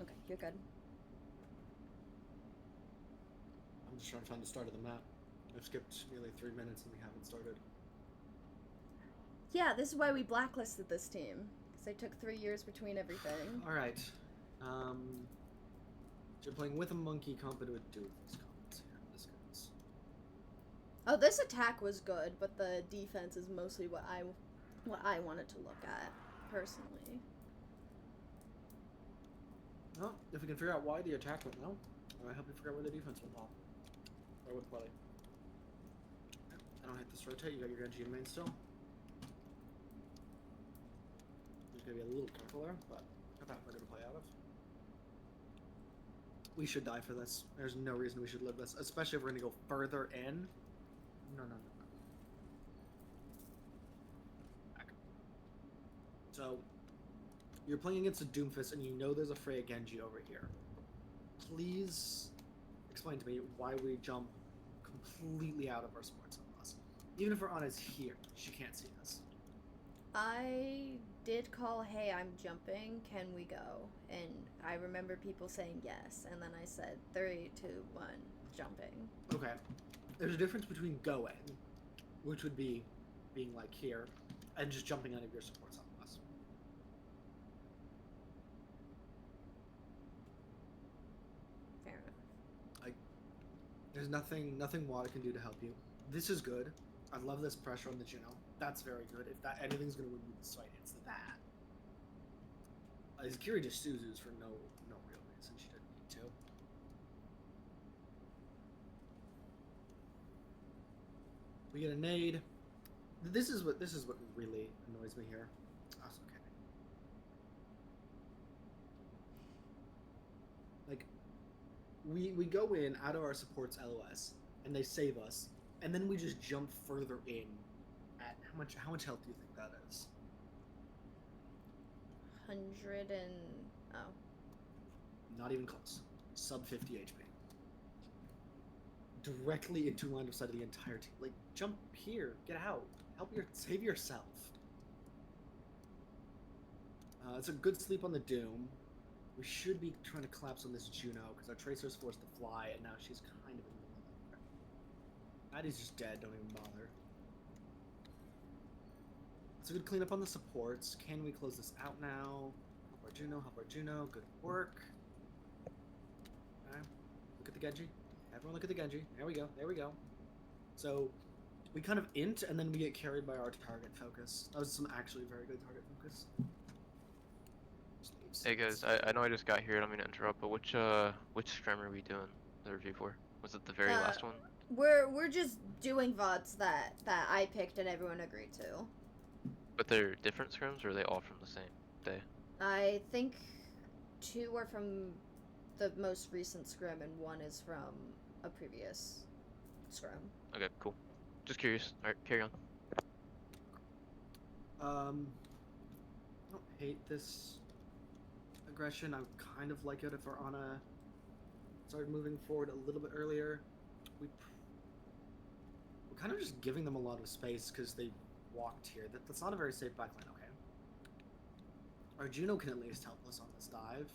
Okay, you're good. I'm just trying to find the start of the map. I've skipped nearly 3 minutes and we haven't started. Yeah, this is why we blacklisted this team. Because they took 3 years between everything. Alright. You're playing with a monkey competent with doofus comments here. This goes. Oh, this attack was good, but the defense is mostly what I wanted to look at, personally. Well, if we can figure out why the attack went well, I might help you figure out where the defense went well. Or went poorly. I don't hit this rotate, you got your Genji in main still. There's gonna be a little careful there, but not that hard to play out of. We should die for this. There's no reason we should live this, especially if we're gonna go further in. No. Back. So, you're playing against a Doomfist and you know there's a Freya Genji over here. Please explain to me why we jump completely out of our sports bus. Even if our Anna's here, she can't see us. I did call, hey, I'm jumping, can we go? And I remember people saying yes, and then I said 3, 2, 1, jumping. Okay. There's a difference between going, which would be being like here, and just jumping out of your support on bus. Fair enough. There's nothing Wada can do to help you. This is good. I love this pressure on the Juno. That's very good. If that anything's gonna win you this fight, it's that. Izakiri just Suzu's for no real reason. She didn't need to. We get a nade. This is what really annoys me here. Oh, it's okay. Like, we go in out of our support's LOS and they save us, and then we just jump further in. At how much health do you think that is? 100 and... oh. Not even close. Sub 50 HP. Directly into line of sight of the entire team. Like, jump here, get out, save yourself. It's a good sleep on the Doom. We should be trying to collapse on this Juno because our Tracer's forced to fly, and now she's kind of in the middle. Maddie's just dead. Don't even bother. It's a good cleanup on the supports. Can we close this out now? Help our Juno. Good work. Okay. Look at the Genji. Everyone look at the Genji. There we go. So, we kind of int, and then we get carried by our target focus. That was some actually very good target focus. Hey guys, I know I just got here, I don't mean to interrupt, but which scrim are we doing the review for? Was it the very last one? We're just doing VODs that I picked and everyone agreed to. But they're different scrims, or are they all from the same day? I think 2 are from the most recent scrim and 1 is from a previous scrim. Okay, cool. Just curious. Alright, carry on. I don't hate this aggression. I would kind of like it if our Ana started moving forward a little bit earlier. We're kind of just giving them a lot of space because they walked here. That's not a very safe backline, okay? Our Juno can at least help us on this dive,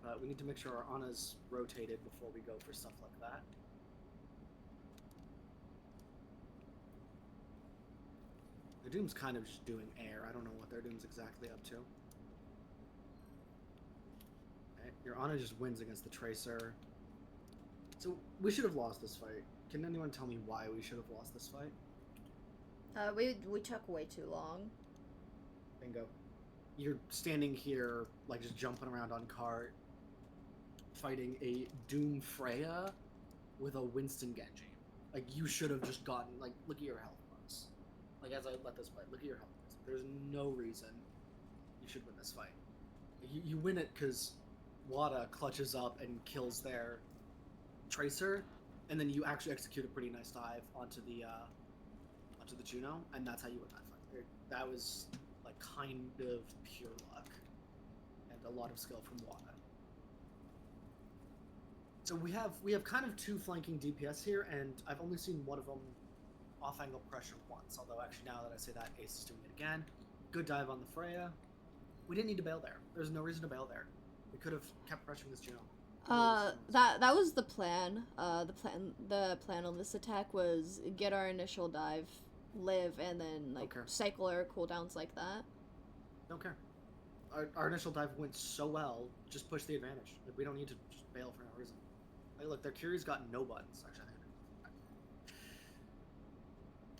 but we need to make sure our Ana's rotated before we go for stuff like that. The Doom's kind of just doing air. I don't know what their Doom's exactly up to. Okay, your Ana just wins against the Tracer. So we should have lost this fight. Can anyone tell me why we should have lost this fight? We took way too long. Bingo. You're standing here, like, just jumping around on cart, fighting a Doom Freya with a Winston Genji. Like, you should have just gotten, like, look at your health bars. Like, as I let this fight, look at your health bars. There's no reason you should win this fight. You win it because Wada clutches up and kills their Tracer, and then you actually execute a pretty nice dive onto the Juno, and that's how you win that fight. That was like kind of pure luck and a lot of skill from Wada. So we have kind of 2 flanking DPS here, and I've only seen one of them off-angle pressure once. Although actually now that I say that, Ace is doing it again. Good dive on the Freya. We didn't need to bail there. There's no reason to bail there. We could have kept pressuring this Juno. That was the plan. The plan on this attack was get our initial dive, live, and then like cycle our cooldowns like that. Don't care. Our initial dive went so well. Just push the advantage. Like, we don't need to just bail for no reason. Like, look, their Curie's got no buttons. Actually, I think.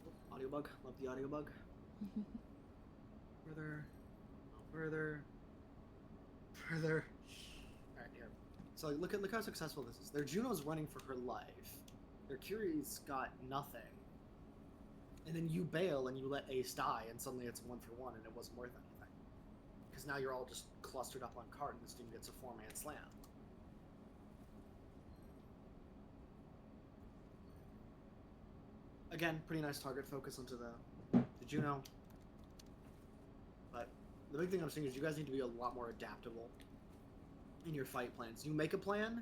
Oh, audio bug. Love the audio bug. Further. Further. Further. All right, here. So look how successful this is. Their Juno's running for her life. Their Curie's got nothing. And then you bail and you let Ace die, and suddenly it's 1-for-1, and it wasn't worth anything. Because now you're all just clustered up on cart, and this team gets a 4-man slam. Again, pretty nice target focus onto the Juno. But the big thing I'm saying is you guys need to be a lot more adaptable in your fight plans. You make a plan,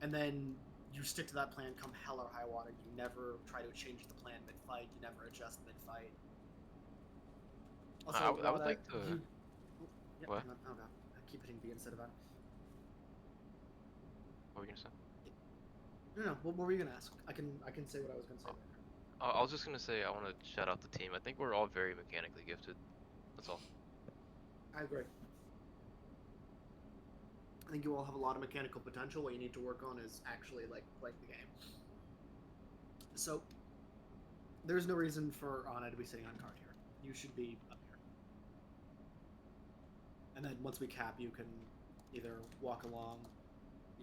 and then you stick to that plan come hell or high water. You never try to change the plan mid-fight. You never adjust mid-fight. Also, I would like to... Yeah, what? Oh god, I keep hitting B instead of N. What were you gonna say? No, what were you gonna ask? I can say what I was gonna say later. I was just gonna say I want to shout out the team. I think we're all very mechanically gifted. That's all. I agree. I think you all have a lot of mechanical potential. What you need to work on is actually like playing the game. So there's no reason for Ana to be sitting on card here. You should be up here. And then once we cap, you can either walk along,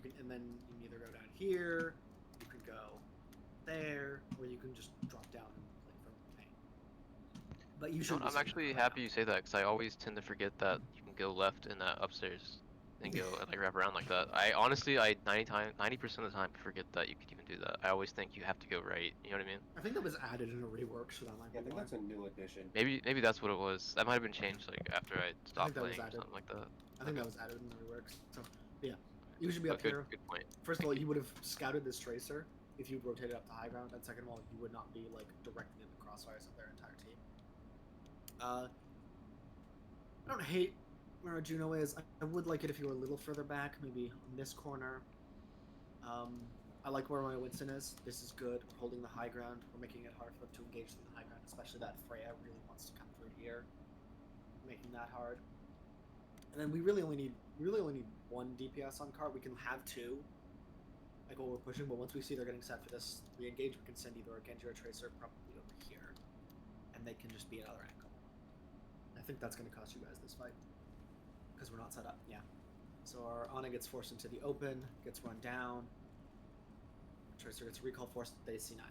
and then you can either go down here, you can go there, or you can just drop down and play for pain. But you should. I'm actually happy you say that, because I always tend to forget that you can go left in that upstairs and go like wrap around like that. I honestly, 90% of the time forget that you could even do that. I always think you have to go right. You know what I mean? I think that was added in a rework, so that might be I think that's a new addition. Maybe that's what it was. That might have been changed like after I stopped playing or something like that. I think that was added in the reworks. So yeah, you should be up here. Good point. First of all, you would have scouted this tracer if you rotated up to high ground, and second of all, you would not be like directly in the crossfires of their entire team. I don't hate where our Juno is. I would like it if you were a little further back, maybe on this corner. I like where my Winston is. This is good. We're holding the high ground. We're making it hard for them to engage in the high ground, especially that Freya really wants to come through here, making that hard. And then we really only need one DPS on cart. We can have two, like what we're pushing, but once we see they're getting set for this re-engage, we can send either a Genji or a Tracer probably over here, and they can just be another angle. I think that's going to cost you guys this fight, because we're not set up, yeah. So our Ana gets forced into the open, gets run down, Tracer gets recall forced to base C9.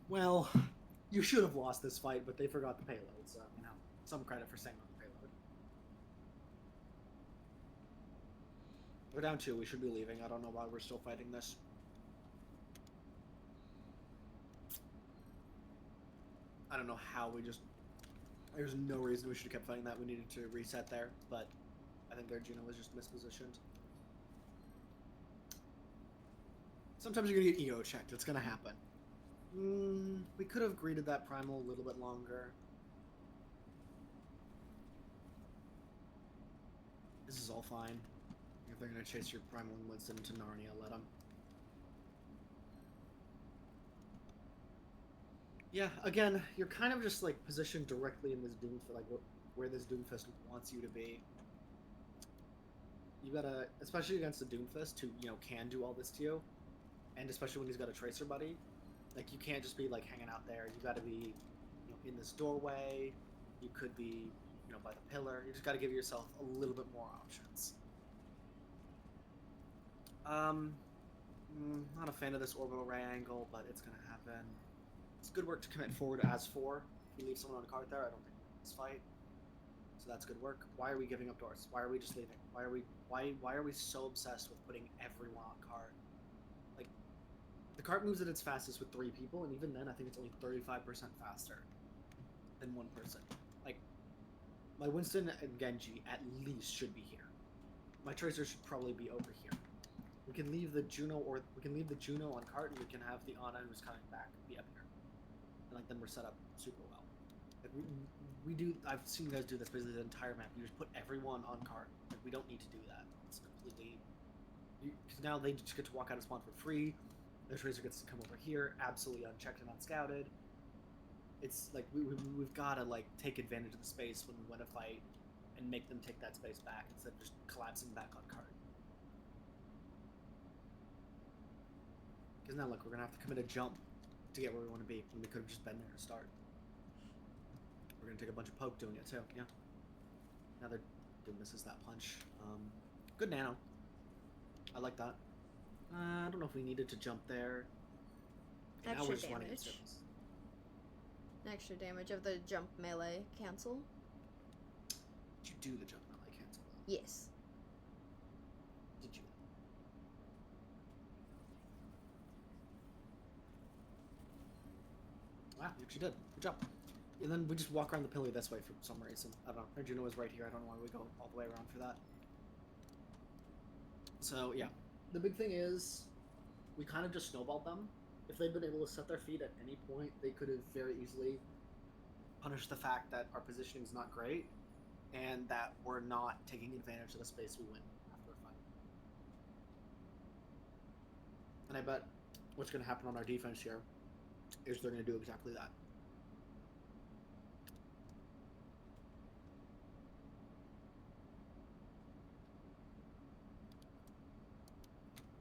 Well, you should have lost this fight, but they forgot the payload, so, you know, some credit for staying on the payload. We're down 2, we should be leaving. I don't know why we're still fighting this. I don't know how we just... There's no reason we should have kept fighting that. We needed to reset there, but I think their Juno was just mispositioned. Sometimes you're gonna get EO checked. It's gonna happen. We could have greeted that primal a little bit longer. This is all fine. If they're gonna chase your primal and Winston to Narnia, let them. Yeah, again, you're kind of just like positioned directly in this Doomfist, like where this Doomfist wants you to be. You gotta, especially against the Doomfist, who can do all this to you, and especially when he's got a Tracer buddy, like you can't just be like hanging out there. You gotta be, in this doorway. You could be, by the pillar. You just gotta give yourself a little bit more options. Not a fan of this orbital ray angle, but it's gonna happen. It's good work to commit forward as 4. If you leave someone on a card there, I don't think we'll win this fight. So that's good work. Why are we giving up doors? Why are we just leaving? Why are we so obsessed with putting everyone on cart? Like, the cart moves at its fastest with 3 people, and even then I think it's only 35% faster than 1 person. Like, my Winston and Genji at least should be here. My Tracer should probably be over here. We can leave the Juno on cart, and we can have the Ana who's coming back be up here. And like then we're set up super well. Like we do. I've seen you guys do this basically the entire map. You just put everyone on cart. Like we don't need to do that. It's completely. Because now they just get to walk out of spawn for free. The tracer gets to come over here, absolutely unchecked and unscouted. It's like we've got to like take advantage of the space when we win a fight, and make them take that space back instead of just collapsing back on cart. Because now look, we're gonna have to commit a jump to get where we want to be when we could have just been there to start. We're gonna take a bunch of poke doing it too. Yeah. Now they're doing misses that punch. Good nano. I like that. I don't know if we needed to jump there. Okay, now Extra we're just running in damage. circles. Extra damage of the jump melee cancel. Did you do the jump melee cancel though? Yes. Did you? Wow, you actually did. Good job. And then we just walk around the pillar this way for some reason. I don't know. Our Juno is right here. I don't know why we go all the way around for that. So, yeah. The big thing is, we kind of just snowballed them. If they'd been able to set their feet at any point, they could have very easily punished the fact that our positioning is not great and that we're not taking advantage of the space we win after a fight. And I bet what's going to happen on our defense here is they're going to do exactly that.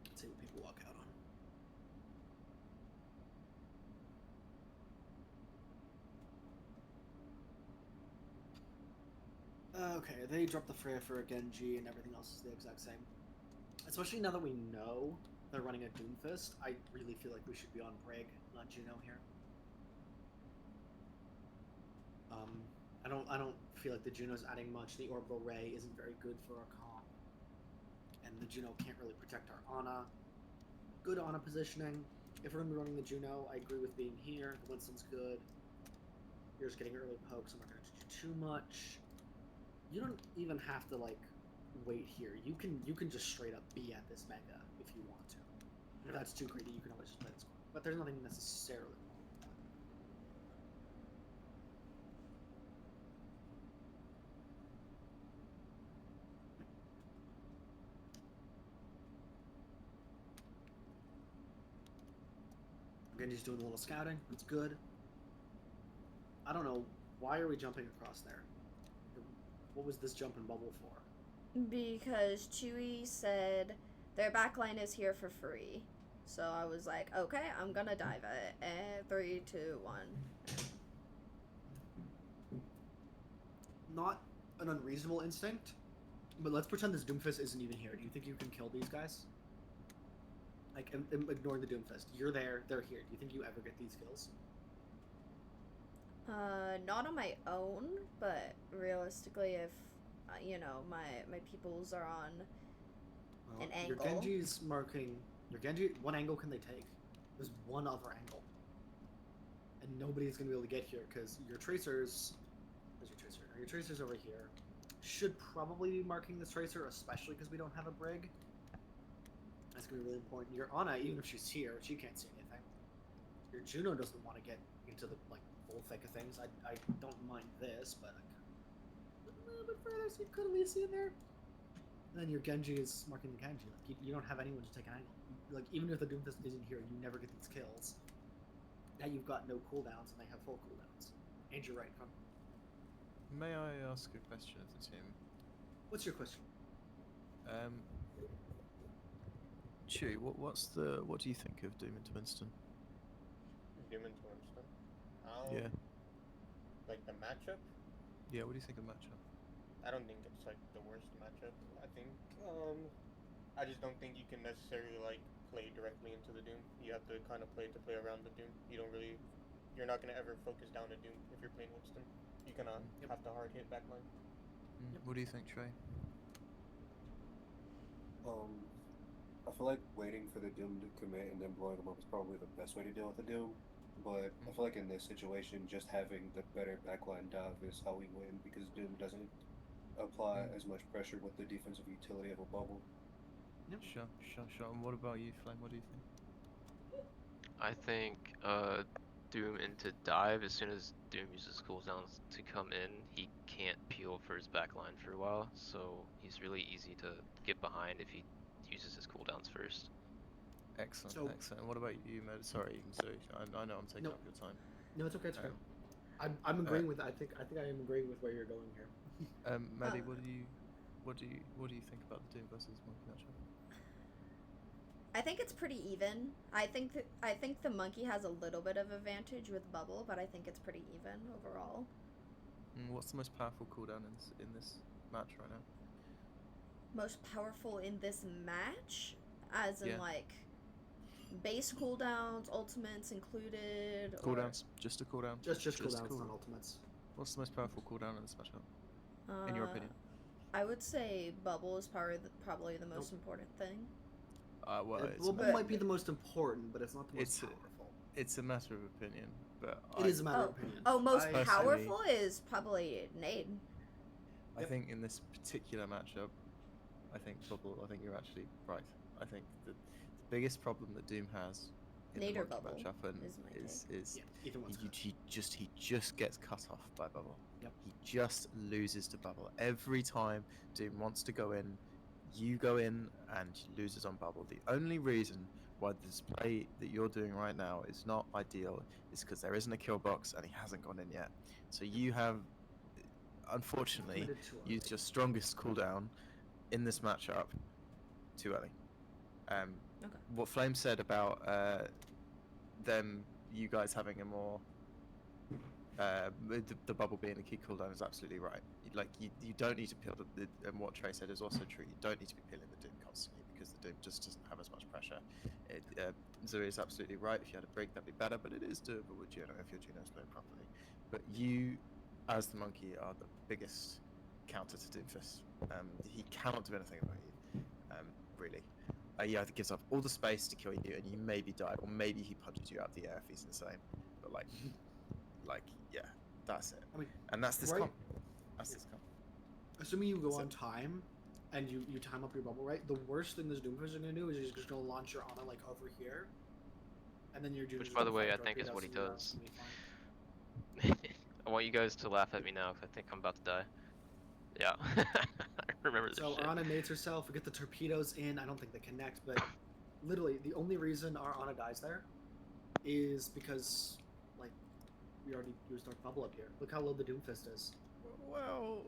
Let's see what people walk out on. Okay, they dropped the Freya for a Genji and everything else is the exact same. Especially now that we know they're running a Doomfist, I really feel like we should be on Brig, not Juno here. I don't feel like the Juno's adding much. The Orbital Ray isn't very good for our comp. And the Juno can't really protect our Ana. Good Ana positioning. If we're going to be running the Juno, I agree with being here. The Winston's good. You're just getting early pokes. I'm not going to do too much. You don't even have to, like, wait here. You can just straight up be at this Mega if you want to. And if that's too greedy, you can always just play this one. But there's nothing necessarily wrong with that. Genji's doing a little scouting. That's good. I don't know. Why are we jumping across there? What was this jump and bubble for? Because Chewie said their backline is here for free. So I was like, okay, I'm gonna dive it. And 3, 2, 1. Not an unreasonable instinct, but let's pretend this Doomfist isn't even here. Do you think you can kill these guys? Like, ignore the Doomfist. You're there, they're here. Do you think you ever get these kills? Not on my own, but realistically, if you know my peoples are on an angle. Your Genji's marking. Your Genji. What angle can they take? There's one other angle, and nobody's gonna be able to get here because your tracers. There's your tracer. Your tracer's over here. Should probably be marking this tracer, especially because we don't have a brig. That's gonna be really important. Your Ana, even if she's here, she can't see anything. Your Juno doesn't want to get into the like full thick of things. I don't mind this, but a little bit further so you could at least see in there. And then your Genji is marking the Genji. Like you don't have anyone to take an angle. Like even if the Doomfist isn't here, you never get these kills. Now you've got no cooldowns and they have full cooldowns. And you're right, come. May I ask a question of the team? What's your question? Chewie, what do you think of Doom and Winston? Doom and Winston? Yeah. Like the matchup? Yeah, what do you think of the matchup? I don't think it's like the worst matchup. I think, I just don't think you can necessarily like play directly into the Doom. You have to kind of play around the Doom. You're not gonna ever focus down a Doom if you're playing Winston. You're gonna have to hard hit backline. What do you think, Trey? I feel like waiting for the Doom to commit and then blowing them up is probably the best way to deal with the Doom. But I feel like in this situation, just having the better backline dive is how we win because Doom doesn't apply as much pressure with the defensive utility of a bubble. Yep. Sure. And what about you, Flame? What do you think? I think Doom into dive, as soon as Doom uses cooldowns to come in, he can't peel for his backline for a while, so he's really easy to get behind if he uses his cooldowns first. Excellent, So- excellent. What about you, Med? Sorry, I know I'm taking No. up your time. No, it's okay. It's okay. Um, I'm agreeing with. I think I am agreeing with where you're going here. Maddie, Uh, what do you think about the Doom versus Monkey matchup? I think it's pretty even. I think the monkey has a little bit of advantage with bubble, but I think it's pretty even overall. What's the most powerful cooldown in this match right now? Most powerful in this match, as in Yeah. like base cooldowns, ultimates included. or- Cooldowns, just a cooldown. Just cooldowns, cooldown. not ultimates. What's the most powerful cooldown in this matchup, in your opinion? I would say bubble is probably the most Nope. important thing. Well, Bubble but- might be the most important, but it's not the most It's- powerful. it's a matter of opinion, but It is a matter of opinion. Oh, most I- powerful is probably Nade. I think in this particular matchup, I think you're actually right. I think the biggest problem that Doom has in Nade the or Monkey Bubble matchup and is my is Yeah, either one's good. he just gets cut off by Bubble. Yep. He just loses to Bubble every time Doom wants to go in. You go in and he loses on Bubble. The only reason why this play that you're doing right now is not ideal is because there isn't a kill box and he hasn't gone in yet. So you have, unfortunately, Committed too early. used your strongest cooldown in this matchup too early. Okay. What Flame said about you guys having a more the bubble being a key cooldown is absolutely right. Like you don't need to peel and what Trey said is also true. You don't need to be peeling the Doom constantly because the Doom just doesn't have as much pressure. Zoe is absolutely right. If you had a break, that'd be better, but it is doable with Juno if your Juno's playing properly. But you, as the monkey, are the biggest counter to Doomfist. He cannot do anything about you, really. He either gives up all the space to kill you and you maybe die, or maybe he punches you out of the air if he's insane. But yeah, that's it. I mean, And that's this right- comp. That's this comp. Assuming you go So- on time, and you time up your bubble right, the worst thing this Doomfist is gonna do is he's just gonna launch your Ana like over here, and then your Which, by the way, I think is what he does. I want you guys to laugh at me now, because I think I'm about to die. Yeah, I remember this So shit. our Ana nades herself. We get the torpedoes in. I don't think they connect, but literally the only reason our Ana dies there is because like we already used our bubble up here. Look how low the Doomfist is. Well,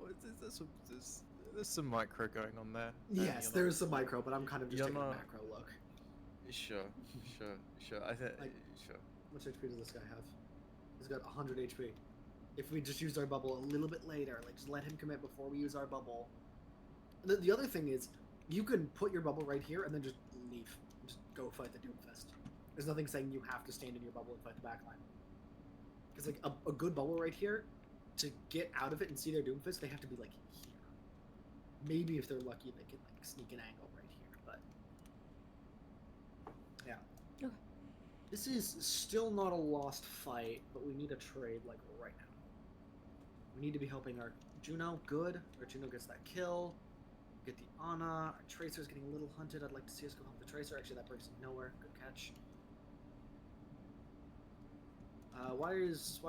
there's some micro going on there. Yes, there is some micro, but I'm kind of just you're taking a not- macro look. Sure. I think Like- sure. How much HP does this guy have? He's got 100 HP. If we just used our bubble a little bit later, like just let him commit before we use our bubble. The other thing is, you can put your bubble right here and then just leave. Just go fight the Doomfist. There's nothing saying you have to stand in your bubble and fight the backline. Because like a good bubble right here, to get out of it and see their Doomfist, they have to be like here. Maybe if they're lucky, they can like sneak an angle right here, but yeah. Okay. This is still not a lost fight, but we need a trade like right now. We need to be helping our Juno. Good. Our Juno gets that kill. Get the Ana. Our Tracer's getting a little hunted. I'd like to see us go help the Tracer. Actually, that brings him nowhere. Good catch. Why is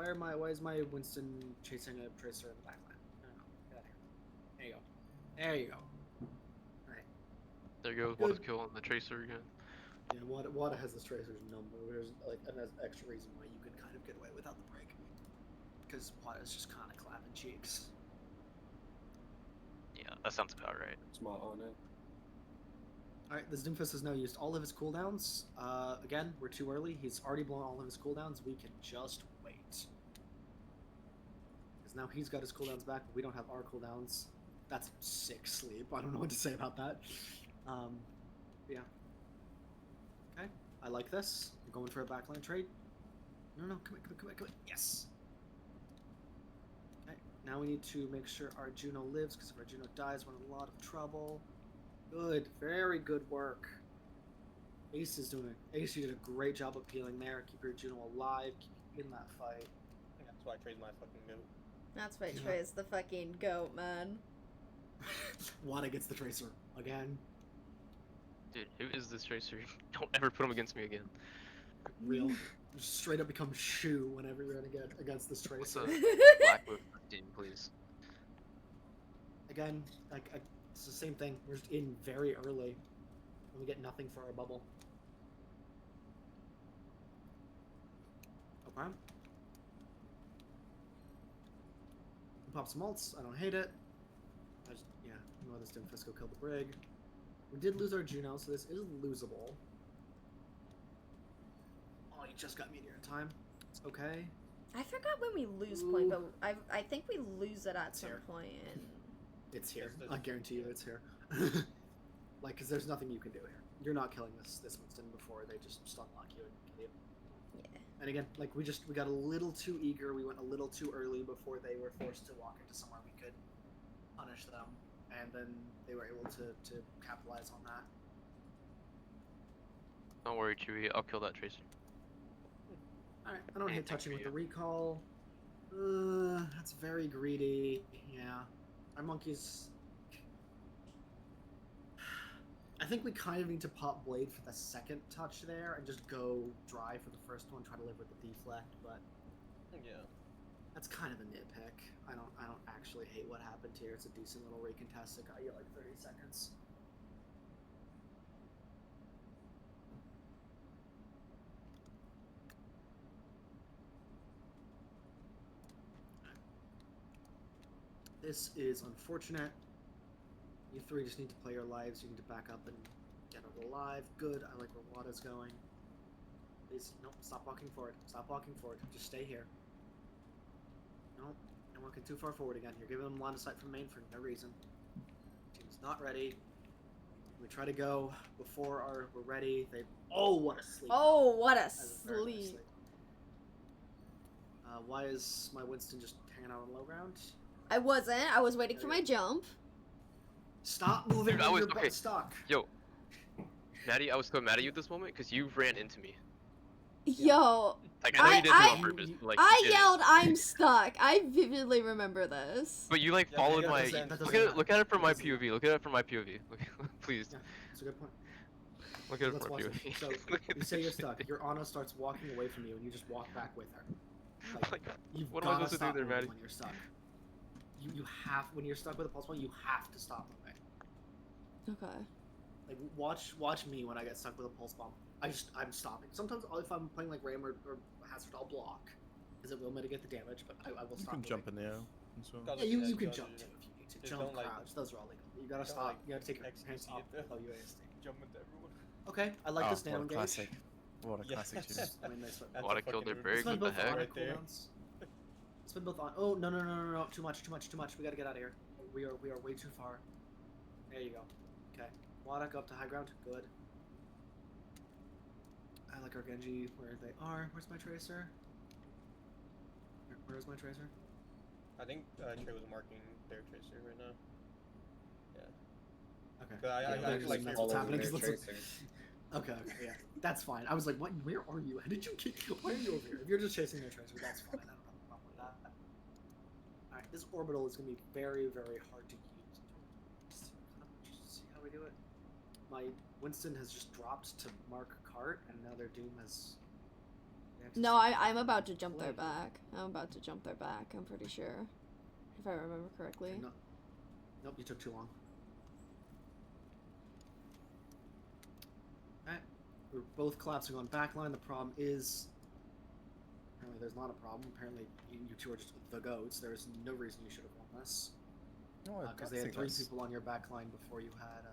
my Winston chasing a Tracer in the backline? No, get out of here. There you go. There you go. Alright. There you go, Good. one kill on the Tracer again. Yeah, Wada has this Tracer's number. There's like an extra reason why you can kind of get away without the break. Because Wada's just kind of clapping cheeks. Yeah, that sounds about right. It's my honor. Alright, this Doomfist has now used all of his cooldowns. Again, we're too early. He's already blown all of his cooldowns. We can just wait. Because now he's got his cooldowns back, but we don't have our cooldowns. That's sick sleep. I don't know what to say about that. Yeah. Okay, I like this. I'm going for a backline trade. No, come in. Yes! Okay, now we need to make sure our Juno lives, because if our Juno dies, we're in a lot of trouble. Good, very good work. Ace, you did a great job of peeling there. Keep your Juno alive, keep you in that fight. That's why I trade my fucking goat. That's why Yeah. Trey's the fucking goat, man. Wada gets the Tracer again. Dude, who is this Tracer? Don't ever put him against me again. Real. Just straight up become Shu whenever you're gonna get against this What's tracer. a black whip team, please? Again, it's the same thing. We're just in very early, and we get nothing for our bubble. Okay. Pop some ults. I don't hate it. Yeah, you know this didn't Fisco kill the Brig. We did lose our Juno, so this is losable. Oh, you just got meteor in time. It's okay. I forgot when we lose Ooh. point, but I think we lose it at some Here. point. And It's here. Yes, I guarantee you it's here. Like, because there's nothing you can do here. You're not killing this Winston before they just stun lock you and kill you. yeah. And again, like, we got a little too eager. We went a little too early before they were forced to walk into somewhere we could punish them. And then they were able to capitalize on that. Don't worry, Chewie. I'll kill that tracer. Alright, I don't hate Anything touching for with the you. recall. That's very greedy. Yeah. Our monkeys... I think we kind of need to pop Blade for the second touch there and just go dry for the first one, try to live with the deflect, but Yeah. that's kind of a nitpick. I don't actually hate what happened here. It's a decent little recontest. It got you like 30 seconds. This is unfortunate. You three just need to play your lives. You need to back up and get over alive. Good. I like where Wada's going. Please, nope. Stop walking forward. Stop walking forward. Just stay here. Nope. I'm walking too far forward again. You're giving them line of sight from main for no reason. Team's not ready. We try to go before we're ready. They. Oh, what a sleep! Oh, what a That was a very nice sleep! Why is my Winston just hanging out on low ground? I wasn't. I was waiting for my jump. Stop moving Dude, I when was- you're okay. stuck. Yo, Maddie, I was so mad at you at this moment because you ran into me. Yo, Like, I know you didn't do it on I- purpose. But, like, I you did it. yelled, "I'm stuck." I vividly remember this. But you like Yeah, followed that my. doesn't- that Look doesn't at it. Look at it from matter. my That doesn't POV. Look at it from my POV. Please. Yeah, that's a good point. Look at it Let's from my watch POV. it. So Look at you say you're this stuck. shit. Your Ana starts walking away from you, and you just walk back with her. Like, Like, you've what am I gotta supposed to do stop there, moving Maddie? when you're stuck. You have when you're stuck with a pulse one, you have to stop moving. Okay. Like watch me when I get stuck with a pulse bomb. I'm stopping. Sometimes if I'm playing like Ram or Hazard, I'll block because it will mitigate the damage, but I will You stop. can moving. jump in the air as well. Got Yeah, you Yeah, can don't jump do too that. if you need to. Just Jump, don't, like- crouch, those are all legal. You gotta don't, stop. like, You gotta take your hands execute off. the- Oh, you ASD. Jump into everyone. Okay, I like Oh, this nano what a engage. classic. What a Yeah. classic tune. I mean, nice one. That's Wada a killed their fucking Brig, It's been what the both on heck? our cooldowns. It's been both on. Oh no! Too much. We gotta get out of here. We are way too far. There you go. Okay. Wada, go up to high ground. Good. I like our Genji where they are. Where's my tracer? Where is my tracer? I think Trey was marking their tracer right now. Okay. But I Yeah, like that's your- what's all happening. over 'cause their looks like- tracing. Okay, yeah, that's fine. I was like, what? Where are you? How did you get? Why are you over here? If you're just chasing their tracer, that's fine. I don't have a problem with that. All right, this orbital is gonna be very, very hard to use. Just see how we do it. My Winston has just dropped to mark cart, and now their Doom has. they have to No, see- I'm about to jump their Blade. back. I'm about to jump their back. I'm pretty sure, if I remember correctly. Okay, no, nope, you took too long. Alright, we're both collapsing on backline. The problem is, apparently there's not a problem. Apparently you two are just the goats. There's no reason you should have won this. No, I Because don't they had think 3 that's- people on your backline before you had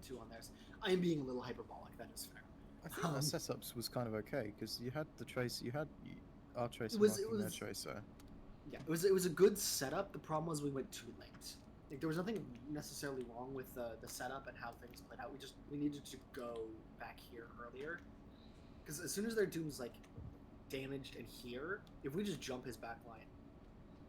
2 on theirs. I am being a little hyperbolic, that is fair. I think Um, our setups was kind of okay because you had the tracer, our tracer was- it marking their was- tracer. Yeah, it was a good setup. The problem was we went too late. Like, there was nothing necessarily wrong with the setup and how things played out. We needed to go back here earlier, because as soon as their Doom's like damaged and here, if we just jump his back line,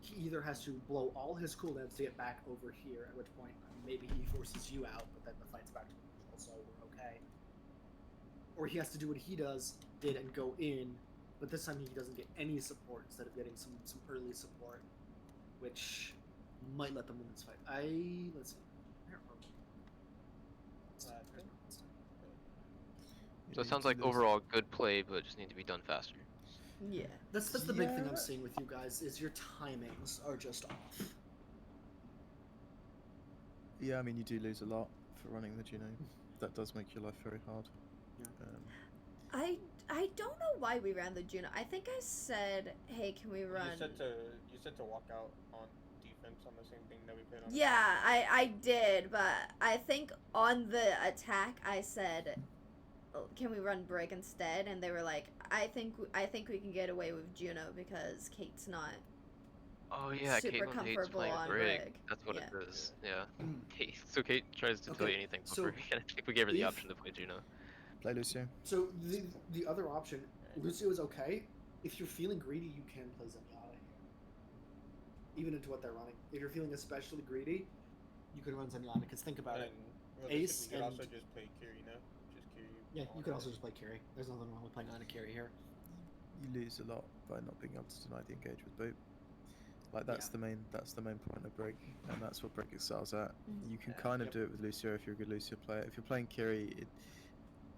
he either has to blow all his cooldowns to get back over here, at which point maybe he forces you out, but then the fight's back to neutral, so we're okay. Or he has to do what he did and go in, but this time he doesn't get any support instead of getting some early support, which might let them win this fight. Let's see. Where are we? I think- So it sounds like overall good play, but just need to be done faster. Yeah. That's the big thing I'm Yeah. seeing with you guys is your timings are just off. Yeah, I mean, you do lose a lot for running the Juno. That does make your life very hard. Yeah. I don't know why we ran the Juno. I think I said, "Hey, can we run?" You said to walk out on defense on the same thing that we played on. Yeah, I did, but I think on the attack I said, "Can we run Brig instead?" And they were like, I think we can get away with Juno because Kate's not Oh yeah, super Caitlin hates comfortable playing on Brig. Brig. That's what Yeah. it is. Yeah. Mm. Kate. So Kate tries to tell Okay, you anything for so free, and I think we gave her the if- option to play Juno. Play Lucio. So the other option, Lucio is okay. If you're feeling greedy, you can play Zenyatta here. Even into what they're running. If you're feeling especially greedy, you could run Zenyatta. Because think about it. Ace You could also and- just play Kiri, no? Just Kiri. Yeah, on you could her. also just play Carry. There's nothing wrong with playing Ana Carry here. You lose a lot by not being able to deny the engage with boot. Like that's the main point of Brig, and that's what Brig excels at. You can kind of Yep. do it with Lucio if you're a good Lucio player. If you're playing Kiri,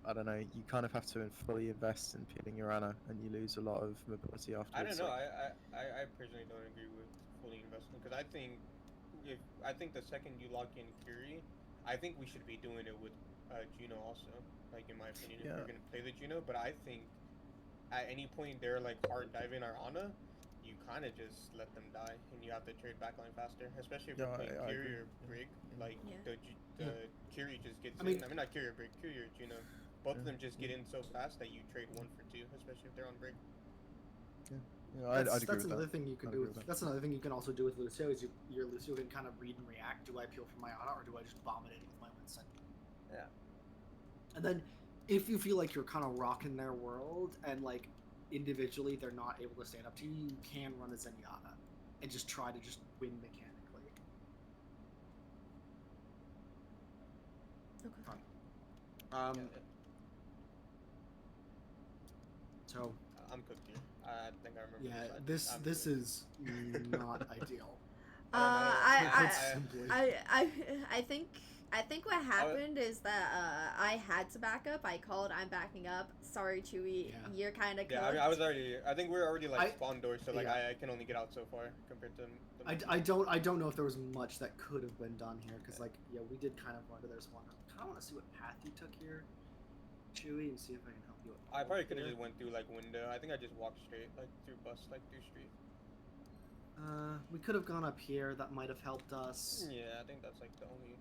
I don't know, you kind of have to fully invest in peeling your Ana, and you lose a lot of mobility afterwards. I don't know. like- I personally don't agree with fully investing because I think the second you lock in Kiri, I think we should be doing it with Juno also. Like in my opinion, if Yeah. we're gonna play the Juno, but I think at any point they're like hard diving our Ana, you kind of just let them die, and you have to trade backline faster, especially if Yeah, you're playing I Kiri agree. or Brig. Like Yeah. the Kiri just gets I mean- in. I mean not Kiri or Brig, Kiri or Juno. Both of Yeah. them just get in so fast that you trade 1 for 2, especially if they're on Brig. Yeah, I'd agree That's with another that. thing you can I'd do. agree With, with that. that's another thing you can also do with Lucio is your Lucio can kind of read and react. Do I peel for my Ana or do I just bomb it in with my Winston? Yeah. And then, if you feel like you're kind of rocking their world and like individually they're not able to stand up to you, you can run a Zenyatta and just try to just win mechanically. Okay. Fine. So I'm cooked here. I think I remember. yeah, this. this is not ideal. I Simply. I think what happened is that I had to back up. I called. I'm backing up. Sorry, Chewy. Yeah. You're kind of. Yeah, I mean, I was already. I think we're already like spawn doors, so like yeah. I can only get out so far compared to. I don't know if there was much that could have been done here because like yeah we did kind of run to their spawn. I kind of want to see what path you took here, Chewy, and see if I can help you. I probably could have here. just went through like window. I think I just walked straight like through bus like through street. We could have gone up here. That might have helped us. Yeah, I think that's like the only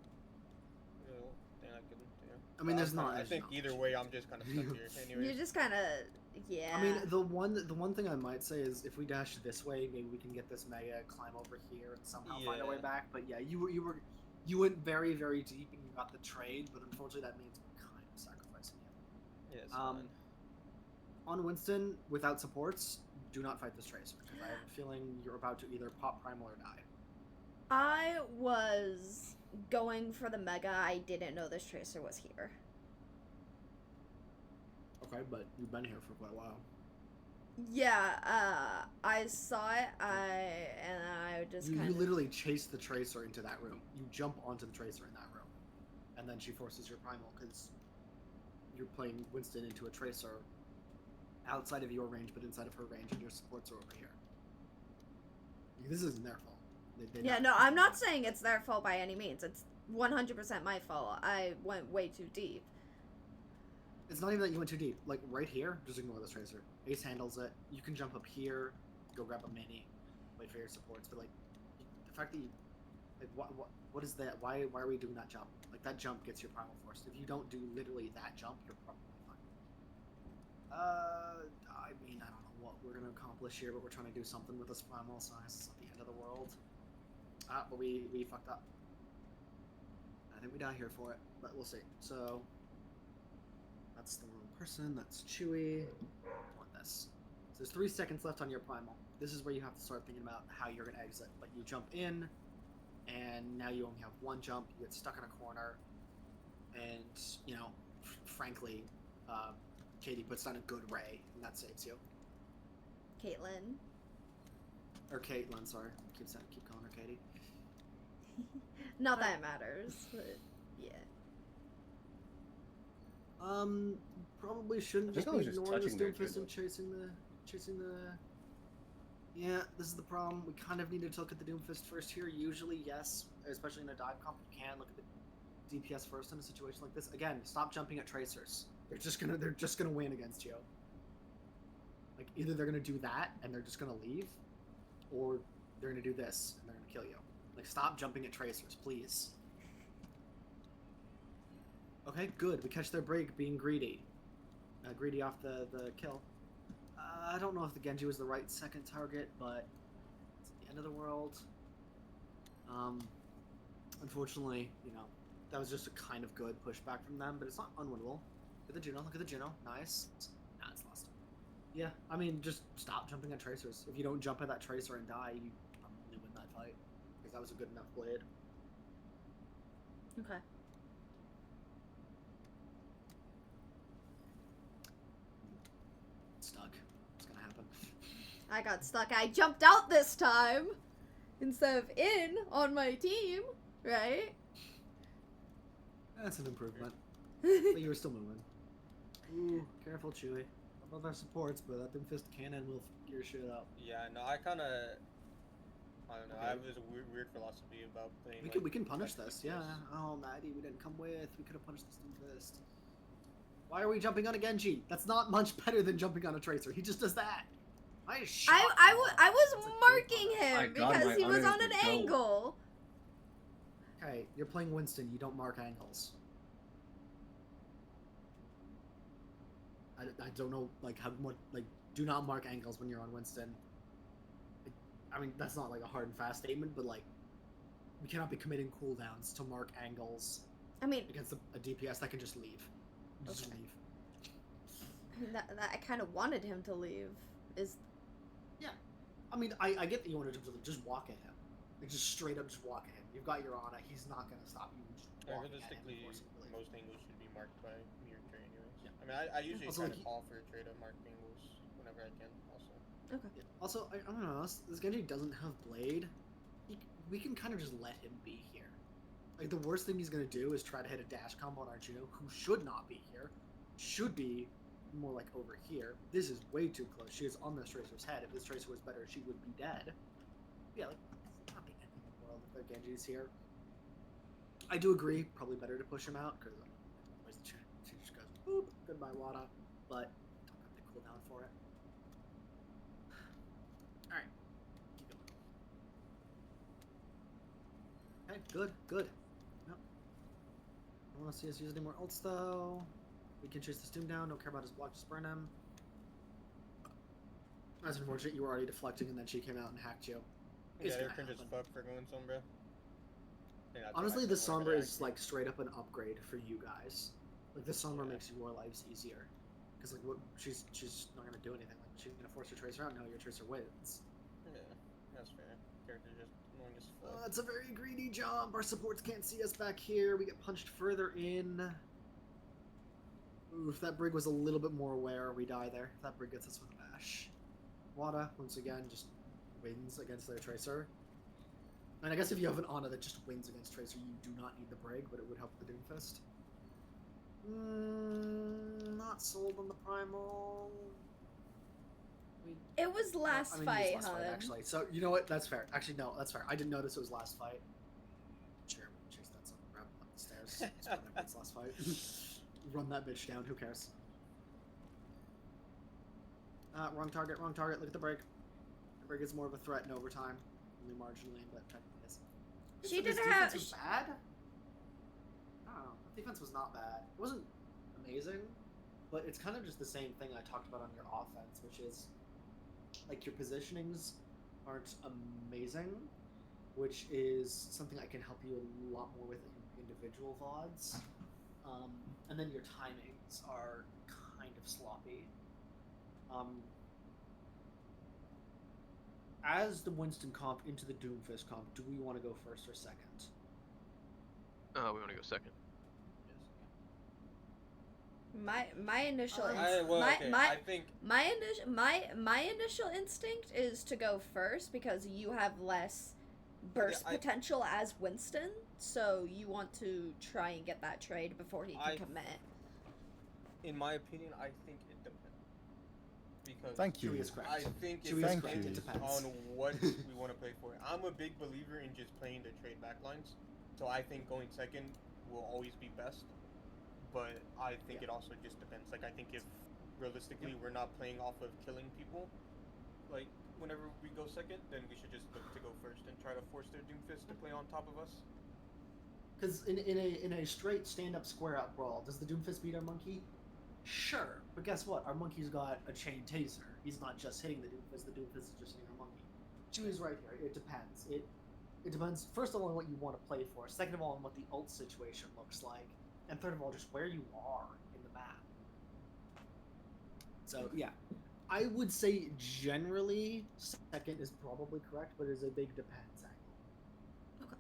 real thing I could do. I mean, there's not. I there's think not either much. way, I'm just kind of stuck here. Anyways. You're just kind of. Yeah. I mean, the one thing I might say is if we dash this way, maybe we can get this mega, climb over here, and somehow find our way Yeah. back. But yeah, you went very very deep and you got the trade, but unfortunately that means we're kind of sacrificing you. Yeah, it's Um, fine. On Winston, without supports, do not fight this tracer because I have a feeling you're about to either pop primal or die. I was going for the mega. I didn't know this tracer was here. Okay, but you've been here for quite a while. Yeah. I saw it. I just You kind of. literally chase the tracer into that room. You jump onto the tracer in that room, and then she forces your primal because you're playing Winston into a tracer outside of your range, but inside of her range, and your supports are over here. This isn't their fault. Yeah, no, I'm not saying it's their fault by any means. It's 100% my fault. I went way too deep. It's not even that you went too deep. Like right here, just ignore this tracer. Ace handles it. You can jump up here, go grab a mini, wait for your supports. But like the fact that you, like, what is that? Why are we doing that jump? Like that jump gets your primal force. If you don't do literally that jump, you're probably fine. I mean, I don't know what we're gonna accomplish here, but we're trying to do something with this primal, so it's not the end of the world. But we fucked up. I think we die here for it, but we'll see. So that's the wrong person. That's Chewy. I want this. So there's 3 seconds left on your primal. This is where you have to start thinking about how you're gonna exit. But you jump in, and now you only have one jump. You get stuck in a corner, and you know, frankly, Katie puts down a good ray, and that saves you. Caitlin. Or Caitlin, sorry. Keep calling her Katie. Not that it matters, but yeah. Probably shouldn't I just think I be was just ignoring this touching their Doomfist kid, and chasing the. chasing the... Yeah, this is the problem. We kind of needed to look at the Doomfist first here. Usually, yes, especially in a dive comp, you can look at the DPS first in a situation like this. Again, stop jumping at tracers. They're just gonna win against you. Like, either they're gonna do that and they're just gonna leave, or they're gonna do this and they're gonna kill you. Like, stop jumping at tracers, please. Okay, good. We catch their break being greedy. Greedy off the kill. I don't know if the Genji was the right second target, but it's the end of the world. Unfortunately, you know, that was just a kind of good pushback from them, but it's not unwinnable. Look at the Juno, look at the Juno. Nice. Nah, it's lost. Yeah, I mean, just stop jumping at tracers. If you don't jump at that tracer and die, you probably win that fight. Because that was a good enough blade. Okay. Stuck. It's gonna happen. I got stuck. I jumped out this time instead of in on my team, right? That's an improvement. But you were still moving. Ooh, careful, Chewy. I love our supports, but that Doomfist cannon will f your shit up. Yeah, no, I don't know. Okay. I have this weird philosophy about playing. We can punish this, yeah. DPS. Oh, Maddie, we didn't come with. We could have punished this Doomfist. Why are we jumping on a Genji? That's not much better than jumping on a Tracer. He just does that. I was That's a good marking one. him My God, because my he was honor on an is go. angle. Okay, you're playing Winston. You don't mark angles. I don't know, like, how much, like, do not mark angles when you're on Winston. I mean, that's not, like, a hard and fast statement, but, like, we cannot be committing cooldowns to mark angles I mean, against a DPS that can just leave. Just Okay. leave. that I kind of wanted him to leave. I mean, I get that you want to just walk at him. Like, just straight up just walk at him. You've got your Ana. He's not going to stop you. Just walking at him Realistically, and forcing him to leave. most angles should be marked by me or Trey anyways. Yeah. I mean, I usually Also, try like, to call for Trey to mark angles whenever I can also. Okay. Yeah. Also, I don't know, this Genji doesn't have Blade. We can kind of just let him be here. Like, the worst thing he's going to do is try to hit a dash combo on our Juno, who should not be here. Should be more like over here. This is way too close. She is on this Tracer's head. If this Tracer was better, she would be dead. Yeah, like, it's not the end of the world if the Genji's here. I do agree, probably better to push him out, because otherwise she just goes, boop, goodbye, Wada. But don't have the cooldown for it. Alright, keep going. Okay, good. Yep. I don't want to see us use any more ults, though. We can chase this Doom down, don't care about his block, just burn him. That's unfortunate, you were already deflecting and then she came out and hacked you. It's Yeah, they're gonna cringe as happen. fuck for going Sombra. Honestly, the Sombra is like straight up an upgrade for you guys. Like the Sombra makes your lives easier, because like what she's not gonna do anything. Like she's gonna force your Tracer out. No, your Tracer wins. Yeah, that's fair. Character just annoying as fuck. It's a very greedy jump. Our supports can't see us back here. We get punched further in. Ooh, if that Brig was a little bit more aware, we die there. If that Brig gets us with a bash. Wada, once again, just wins against their Tracer. And I guess if you have an Ana that just wins against Tracer, you do not need the Brig, but it would help the Doomfist. Not sold on the Primal. It was last I mean, fight, it was last fight, actually. So, you know what? That's fair. Actually, no, that's fair. I didn't notice it was last fight. Sure, we can chase that son of a crap up the stairs. It's whatever, it's last fight. Run that bitch down, who cares? Wrong target, wrong target. Look at the break. The break is more of a threat in overtime. Only marginally, but technically is. She This didn't defense have- was bad? I don't know. The defense was not bad. It wasn't amazing, but it's kind of just the same thing I talked about on your offense, which is like your positionings aren't amazing, which is something I can help you a lot more with in individual VODs. And then your timings are kind of sloppy. As the Winston comp into the Doomfist comp, do we want to go first or second? We want to go second. My initial I think my initial instinct is to go first because you have less burst I- potential as Winston, so you want to try and get that trade before he can commit. in my opinion, I think it depends. because Thank you. Chewy is correct. I think it Chewy is Thank correct. you. It depends. on what we want to play for. I'm a big believer in just playing the trade backlines, so I think going second will always be best. But I think it also just depends. Like I think if realistically we're not playing off of killing people, like whenever we go second, then we should just look to go first and try to force their Doomfist to play on top of us. Because in a straight stand-up square-up brawl, does the Doomfist beat our monkey? Sure, but guess what? Our monkey's got a chain taser. He's not just hitting the Doomfist is just hitting our monkey. Chewy's right here. It depends. It depends, first of all, on what you want to play for. Second of all, on what the ult situation looks like. And third of all, just where you are in the map. So, yeah. I would say generally, second is probably correct, but it is a big depends angle. Okay.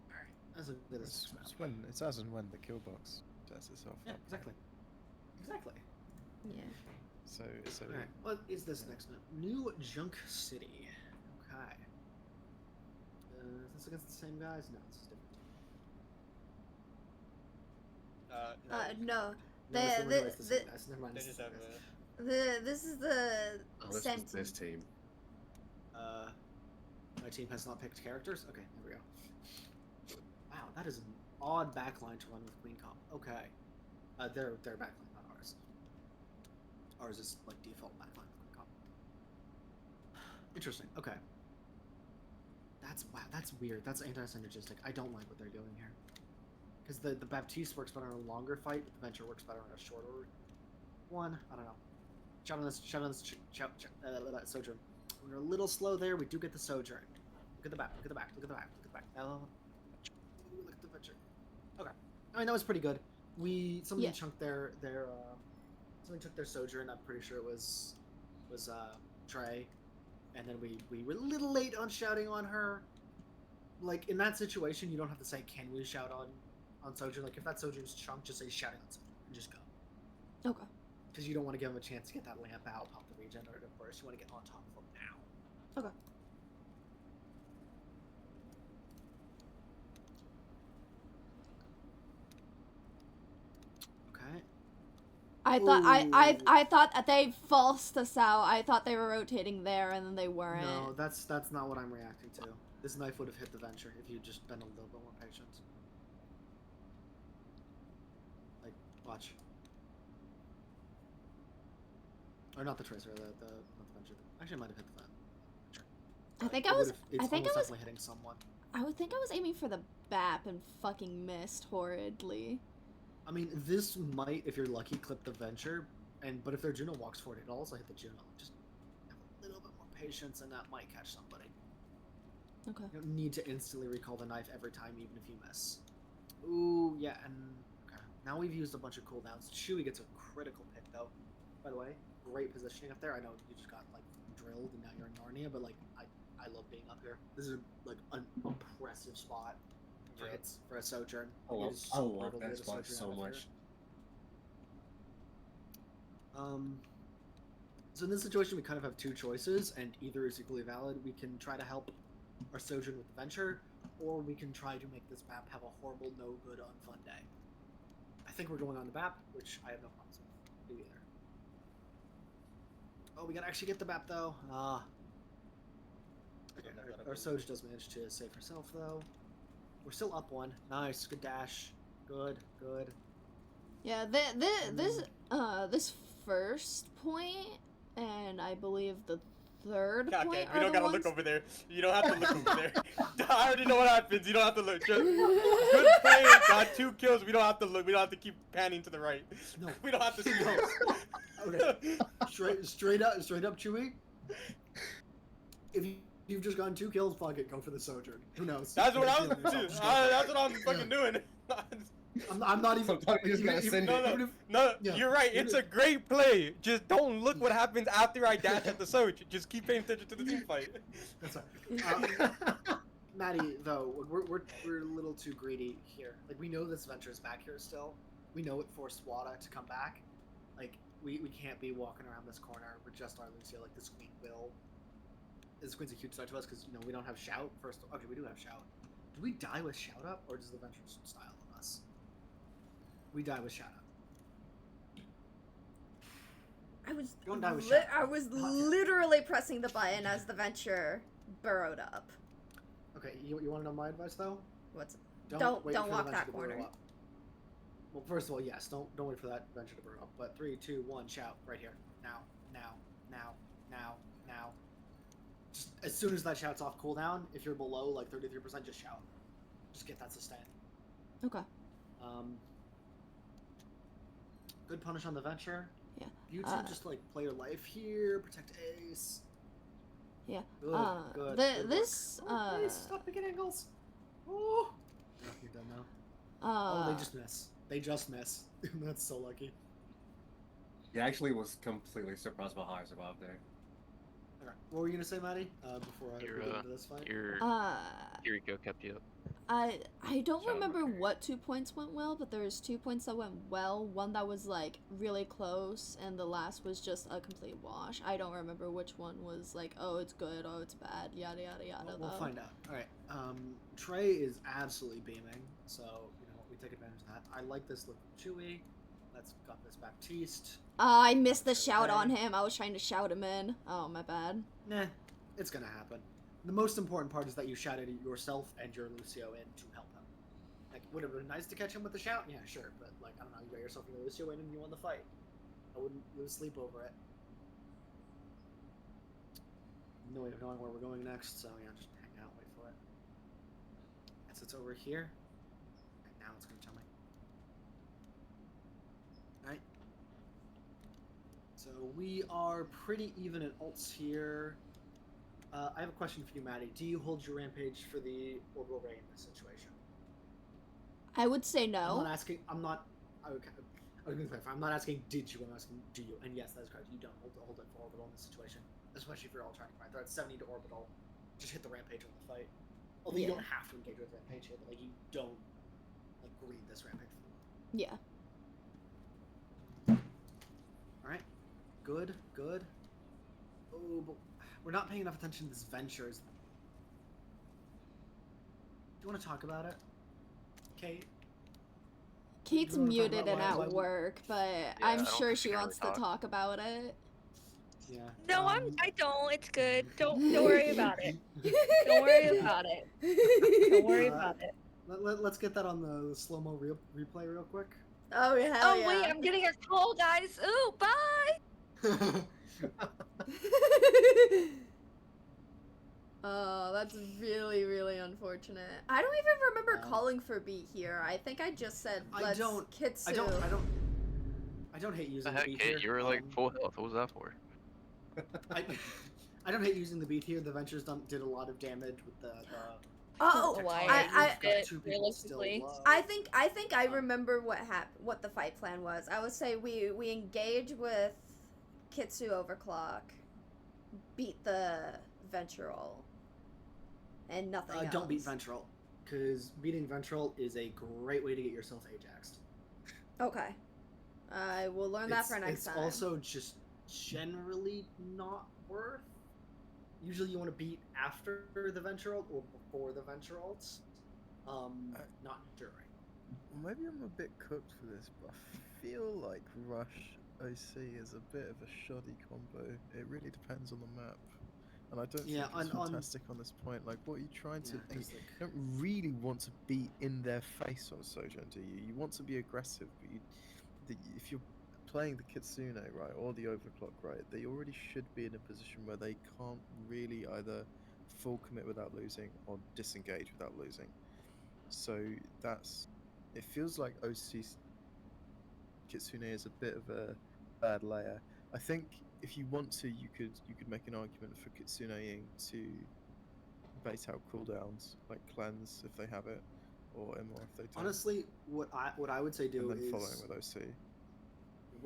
Alright, that's a good It's as and when the kill box sets itself Yeah, up. exactly. Exactly. Yeah. So Alright, what is this next map? New Junk City. Okay. Is this against the same guys? No, this is different. No. No, it's The- the same guys. Never mind. They it's just the have same guys. This is the This same was this team. My team has not picked characters? Okay, there we go. Wow, that is an odd backline to run with Queen Comp. Okay. Their backline, not ours. Ours is like default backline with Queen Comp. Interesting. Okay. That's weird. That's anti-synergistic. I don't like what they're doing here. Because the Baptiste works better in a longer fight, but the Venture works better in a shorter one. I don't know. Shout on this Sojourn. We're a little slow there. We do get the Sojourn. Look at the back. Look at the back. Look at the back. Look at the back. Look at the Venture. Okay. I mean, that was pretty good. Somebody chunked somebody took their Sojourn. I'm pretty sure it was Trey. And then we were a little late on shouting on her. Like, in that situation, you don't have to say, can we shout on Sojourn? Like, if that Sojourn's chunked, just say shouting on Sojourn and just go. Okay. Because you don't want to give him a chance to get that lamp out, pop the regenerator first. You want to get on top of him now. Okay. Okay. I thought that they falsed us out. I thought they were rotating there and then they weren't. No, that's not what I'm reacting to. This knife would have hit the Venture if you'd just been a little bit more patient. Like, watch. Or not the Tracer, not the Venture. Actually, I might have hit the Venture. I think It I was would've- it's I think I almost was definitely hitting someone. I would think I was aiming for the BAP and fucking missed horridly. I mean, this might, if you're lucky, clip the Venture, but if their Juno walks forward, it'll also hit the Juno. Just have a little bit more patience, and that might catch somebody. Okay. You don't need to instantly recall the knife every time, even if you miss. Ooh, yeah, and okay. Now we've used a bunch of cooldowns. Chewy gets a critical pick, though. By the way, great positioning up there. I know you just got like drilled, and now you're in Narnia, but like I love being up here. This is like an impressive spot for a Sojourn. I It love, is I so love brutal to that get a spot Sojourn so out of much. here. So in this situation, we kind of have two choices, and either is equally valid. We can try to help our Sojourn with the Venture, or we can try to make this map have a horrible, no good, unfun day. I think we're going on the map, which I have no problems with. Do either. Oh, we gotta actually get the map though. Okay, our Soj does manage to save herself though. We're still up one. Nice, good dash. Good. Yeah, this first point and I believe the third Okay, point we are don't the gotta ones... look over there. You don't have to look over there. I already know what happens. You don't have to look. Just good play. Got 2 kills. We don't have to look. We don't have to keep panning to the right. No. We don't have to see those. Okay. Straight up, Chewy. If you've just gotten 2 kills, fuck it, go for the Sojourn. Who knows? That's what I'm. Just go. That's what I'm fucking doing. I'm not even. Sometimes you just gotta send it. No, even if- no, Yeah. you're right. It's a great play. Just don't look what happens after I dash at the Soch. Just keep paying attention to the team fight. That's right. Maddie, though, we're a little too greedy here. Like, we know this Venture's back here still. We know it forced Wada to come back. Like, we can't be walking around this corner with just our Lucio. Like, this Queen will. This Queen's a huge threat to us because, we don't have Shout. First, okay, we do have Shout. Do we die with Shout Up, or does the Venture style on us? We die with Shout Up. I was Don't die with shout. I was Hot tip. literally pressing the button as the Venture burrowed up. Okay, you want to know my advice though? What's Don't wait don't for walk the that Venture to burrow corner. up. Well, first of all, yes, don't wait for that Venture to burrow up. But 3, 2, 1, shout right here. Now. Just as soon as that shout's off cooldown, if you're below like 33%, just shout. Just get that sustain. Okay. Good punish on the Venture. Yeah. You two just like play your life here, protect Ace. Yeah. Good. This Oh, Ace, stop picking angles. Oh. No, you're done now. Oh, they just miss. They just miss. That's so lucky. Yeah, actually was completely surprised by how I survived there. Alright, what were you gonna say, Maddie? Before I Your, get into this fight? Your Kiriko kept you up. I don't Shout remember out. what 2 points went well, but there was 2 points that went well. One that was like really close, and the last was just a complete wash. I don't remember which one was like, oh, it's good, oh, it's bad, yada yada yada. We'll though. find out. Alright, Trey is absolutely beaming, so, you know, we take advantage of that. I like this look from Chewy. Let's got this Baptiste. I missed the shout Okay. on him. I was trying to shout him in. Oh, my bad. Nah, it's gonna happen. The most important part is that you shouted at yourself and your Lucio in to help him. Like, would it have been nice to catch him with the shout? Yeah, sure, but, like, I don't know, you got yourself and your Lucio in and you won the fight. I wouldn't lose sleep over it. No way of knowing where we're going next, so yeah, just hang out, wait for it. Yes, it's over here. And now it's gonna tell me. Alright. So we are pretty even in ults here. I have a question for you, Maddie. Do you hold your rampage for the orbital ray in this situation? I would say I'm no. not asking. I'm not. Okay. I was going to clarify. I'm not asking did you. I'm asking do you. And yes, that is correct. You don't hold it for orbital in this situation, especially if you're all trying to fight. They're at 70 to orbital. Just hit the rampage on the fight. Although you Yeah. don't have to engage with rampage here, but like you don't like greed this rampage for the win. Yeah. All right. Good. Good. Oh, but we're not paying enough attention to this Ventures. Do you want to talk about it, Kate? Kate's You wanna talk muted about and why- at work, but I I'm don't sure think she she can wants to really talk. talk about it. Yeah. No, I don't. It's good. Don't worry about it. Don't worry about it. Don't worry about it. Let's get that on the slow-mo replay real quick. Oh yeah. Oh wait, I'm getting a call, guys. Ooh, bye. Oh, that's really, really unfortunate. I don't even remember Um, calling for B here. I think I just said I let's don't- Kitsu. I don't hate What using the the heck, beat Kate? here. You were like full health. What was that for? I don't hate using the beat here. The Ventures did a lot of damage with the Oh, Why I used it, two people still realistically. love. I think I remember what the fight plan was. I would say we engage with Kitsu overclock, beat the Ventural, and nothing else. Don't beat Ventral, because beating Ventral is a great way to get yourself Ajaxed. Okay. I will learn that for next time. It's also just generally not worth. Usually you want to beat after the Ventral or before the Ventrals, not during. Maybe I'm a bit cooked for this, but I feel like Rush OC is a bit of a shoddy combo. It really depends on the map. And I don't Yeah, think it's on- fantastic on this point. Like, what are you trying to... Yeah, You 'cause, like, don't really want to be in their face on Sojourn, do you? You want to be aggressive, but if you're playing the Kitsune, right, or the Overclock, right, they already should be in a position where they can't really either full commit without losing or disengage without losing. So it feels like OC Kitsune is a bit of a bad layer. I think if you want to, you could make an argument for Kitsuneing to bait out cooldowns, like cleanse if they have it, or MR if they don't. honestly, what I would say do and then is following with OC.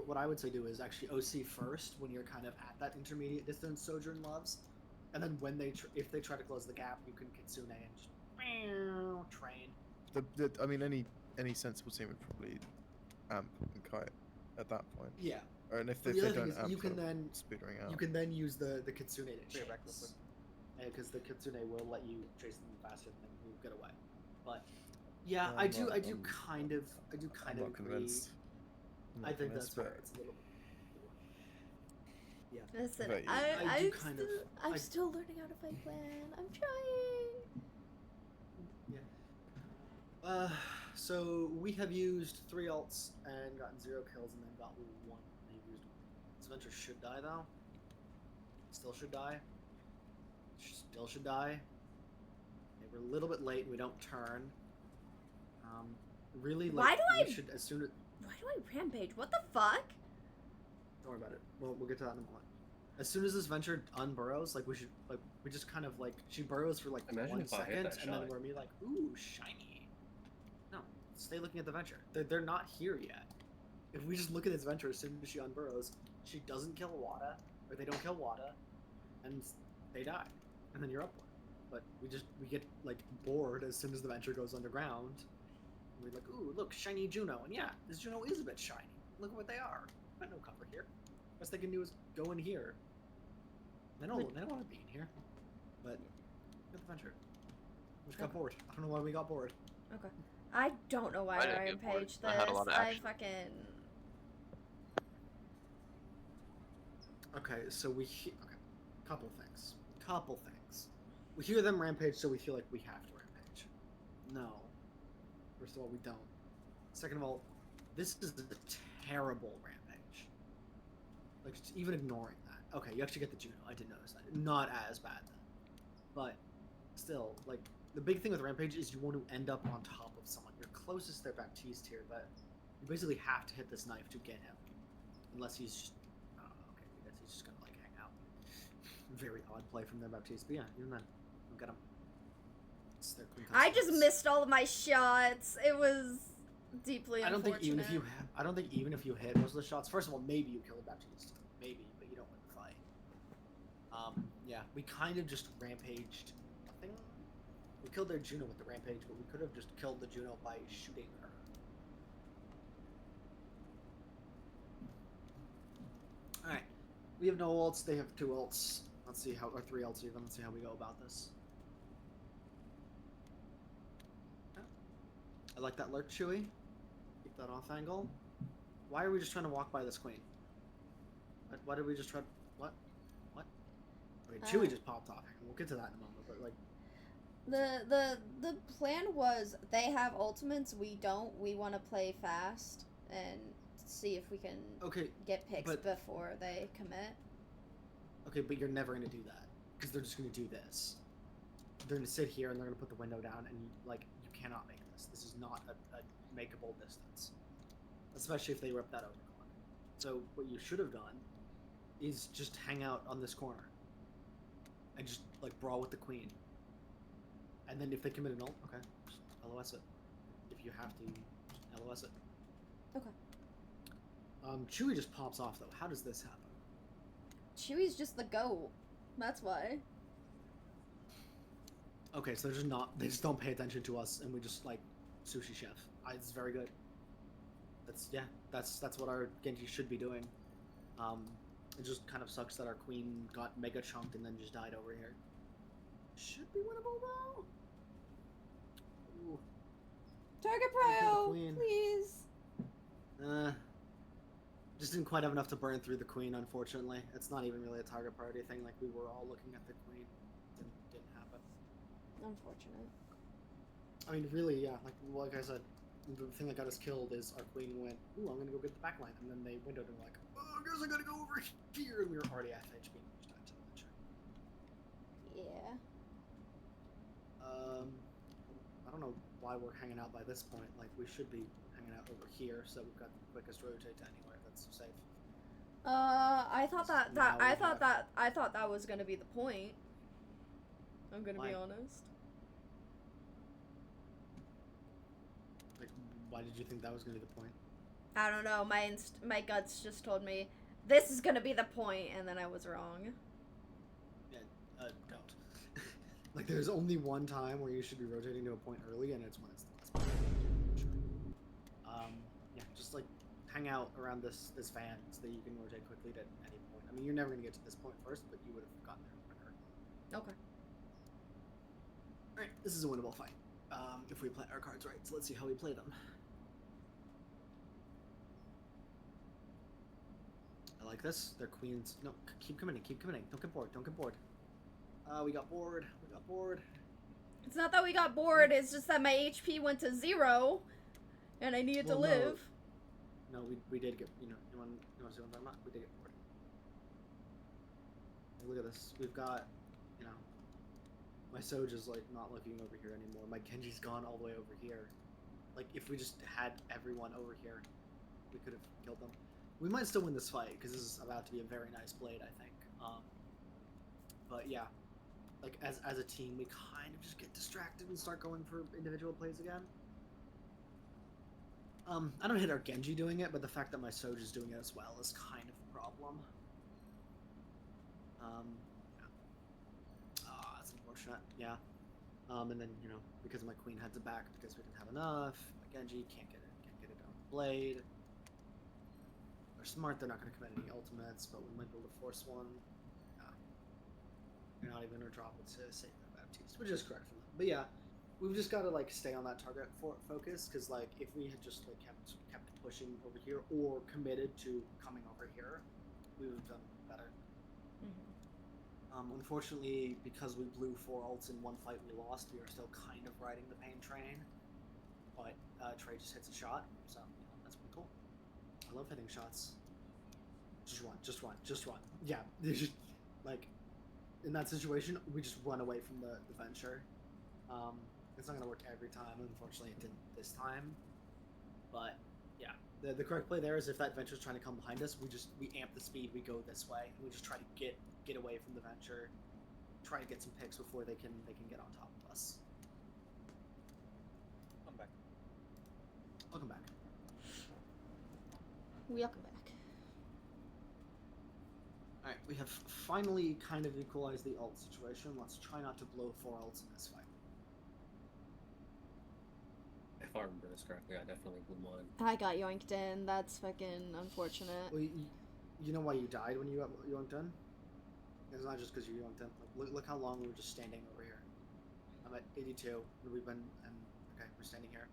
what I would say do is actually OC first when you're kind of at that intermediate distance Sojourn loves, and then when if they try to close the gap, you can Kitsune and just train. I mean, any sensible team would probably amp and kite at that point. Yeah. Or and if But they the other don't thing is amp, you can they'll then speedering out. you can then use the Kitsune to Clear back real chase, because the Kitsune will let you chase them faster than you get away. But yeah, I do kind of I'm not agree. convinced. I'm I not think that's convinced, fair. but It's a little. Listen, But I do kind of- I'm I- still learning how to play clan. I'm trying. So we have used 3 ults and gotten 0 kills and then got 1. They used 1. This Venture should die though. Still should die. Still should die. Okay, we're a little bit late and we don't turn. Really, like, Why do we I- should, as soon as... Why do I rampage? What the fuck? Don't worry about it. We'll get to that in a moment. As soon as this Venture unburrows, like, we should, like, we just kind of, like, she burrows for, like, Imagine 1 if I hit second, that and then shot. we're me like, ooh, shiny. No, stay looking at the Venture. They're not here yet. If we just look at this Venture as soon as she unburrows, she doesn't kill Wada, or they don't kill Wada, and they die. And then you're up one. But we get, like, bored as soon as the Venture goes underground. And we're like, ooh, look, shiny Juno. And yeah, this Juno is a bit shiny. Look at what they are. Got no cover here. Best they can do is go in here. They don't want to be in here. But get the Venture. We just got Okay. bored. I don't know why we got bored. Okay. I don't know why I I didn't get bored. rampage this. I had a lot of I action. fucking. Okay, so okay, couple things. We hear them rampage, so we feel like we have to rampage. No. First of all, we don't. Second of all, this is a terrible rampage. Like, just even ignoring that. Okay, you actually get the Juno. I did notice that. Not as bad then. But still, like, the big thing with rampage is you want to end up on top of someone. You're closest to their Baptiste here, but you basically have to hit this knife to get him. Unless he's just, I don't know, okay, I guess he's just gonna, like, hang out. Very odd play from their Baptiste, but yeah, even then, don't get him. It's their queen I just consequence. missed all of my shots. It was deeply I don't unfortunate. think even if you hit most of the shots, first of all, maybe you kill the Baptiste. Maybe, but you don't win the fight. Yeah, we kind of just rampaged nothing. We killed their Juno with the rampage, but we could have just killed the Juno by shooting her. Alright. We have no ults, they have 2 ults. Let's see how, or 3 ults even. Let's see how we go about this. I like that lurk, Chewy. Keep that off angle. Why are we just trying to walk by this queen? Why did we just try? What? Okay, Chewy just popped off. We'll get to that in a moment, but like. The plan was they have ultimates, we don't. We want to play fast and see if we can Okay, get picks but- before they commit. okay, but you're never gonna do that because they're just gonna do this. They're gonna sit here and they're gonna put the window down, and like you cannot make this. This is not a makeable distance, especially if they rip that overclock. So what you should have done is just hang out on this corner and just like brawl with the queen. And then if they commit an ult, okay, just LOS it. If you have to, just LOS it. Okay. Chewy just pops off though. How does this happen? Chewy's just the goat. That's why. Okay, so they're just not. They just don't pay attention to us, and we just like sushi chef. It's very good. That's what our Genji should be doing. It just kind of sucks that our queen got mega chunked and then just died over here. Should be winnable though. Ooh. Target kill the prio, queen. please. Just didn't quite have enough to burn through the queen, unfortunately. It's not even really a target priority thing. Like we were all looking at the queen. Didn't happen. Unfortunate. I mean, really, yeah. Like I said, the thing that got us killed is our queen went, "Ooh, I'm gonna go get the backline," and then they windowed and were like, "Oh, I guess I gotta go over here," and we were already at HP. Just died to the venture. Yeah. I don't know why we're hanging out by this point. Like we should be hanging out over here, so we've got the quickest rotate to anywhere that's safe. I thought that Now we I thought have- that was gonna be the point. I'm gonna be Why? honest. Like, why did you think that was gonna be the point? I don't know. My guts just told me this is gonna be the point, and then I was wrong. Don't. Like, there's only one time where you should be rotating to a point early, and it's when it's the last point. Sure. Yeah, just like hang out around this fan so that you can rotate quickly to any point. I mean, you're never gonna get to this point first, but you would have gotten there quicker. Okay. All right, this is a winnable fight. If we play our cards right, so let's see how we play them. I like this. Their queens. No, keep committing. Keep committing. Don't get bored. Don't get bored. We got bored. We got bored. It's not that we got bored. It's just that my HP went to 0, and I needed to Well, no. live. No, we did get. You want to see what I'm talking about? We did get bored. Look at this. We've got. My Soj is like not looking over here anymore. My Genji's gone all the way over here. Like if we just had everyone over here, we could have killed them. We might still win this fight because this is about to be a very nice blade, I think. But yeah, like as a team, we kind of just get distracted and start going for individual plays again. I don't hate our Genji doing it, but the fact that my Soj is doing it as well is kind of a problem. That's unfortunate. Yeah. And then because my queen heads it back because we didn't have enough. My Genji can't get it on the blade. They're smart. They're not going to commit any ultimates, but we might be able to force one. They're not even going to drop it to save the Baptiste, which is correct for them. But yeah, we've just got to like stay on that target focus because like if we had just like kept pushing over here or committed to coming over here, we would have done better. Unfortunately, because we blew 4 ults in one fight we lost, we are still kind of riding the pain train. But Trey just hits a shot, so that's pretty cool. I love hitting shots. Just run, just run, just run. Yeah, just like in that situation, we just run away from the venture. It's not gonna work every time. Unfortunately, it didn't this time. But yeah, the correct play there is if that venture's trying to come behind us, we amp the speed, we go this way, and we just try to get away from the venture, try to get some picks before they can get on top of us. I'm back. Welcome back. Welcome back. Alright, we have finally kind of equalized the ult situation. Let's try not to blow 4 ults in this fight. If I remember this correctly, I definitely blew one. I got yoinked in. That's fucking unfortunate. Well, you know why you died when you got yoinked in? It's not just because you yoinked in. Like, look how long we were just standing over here. I'm at 82, and we've been, and okay, we're standing here.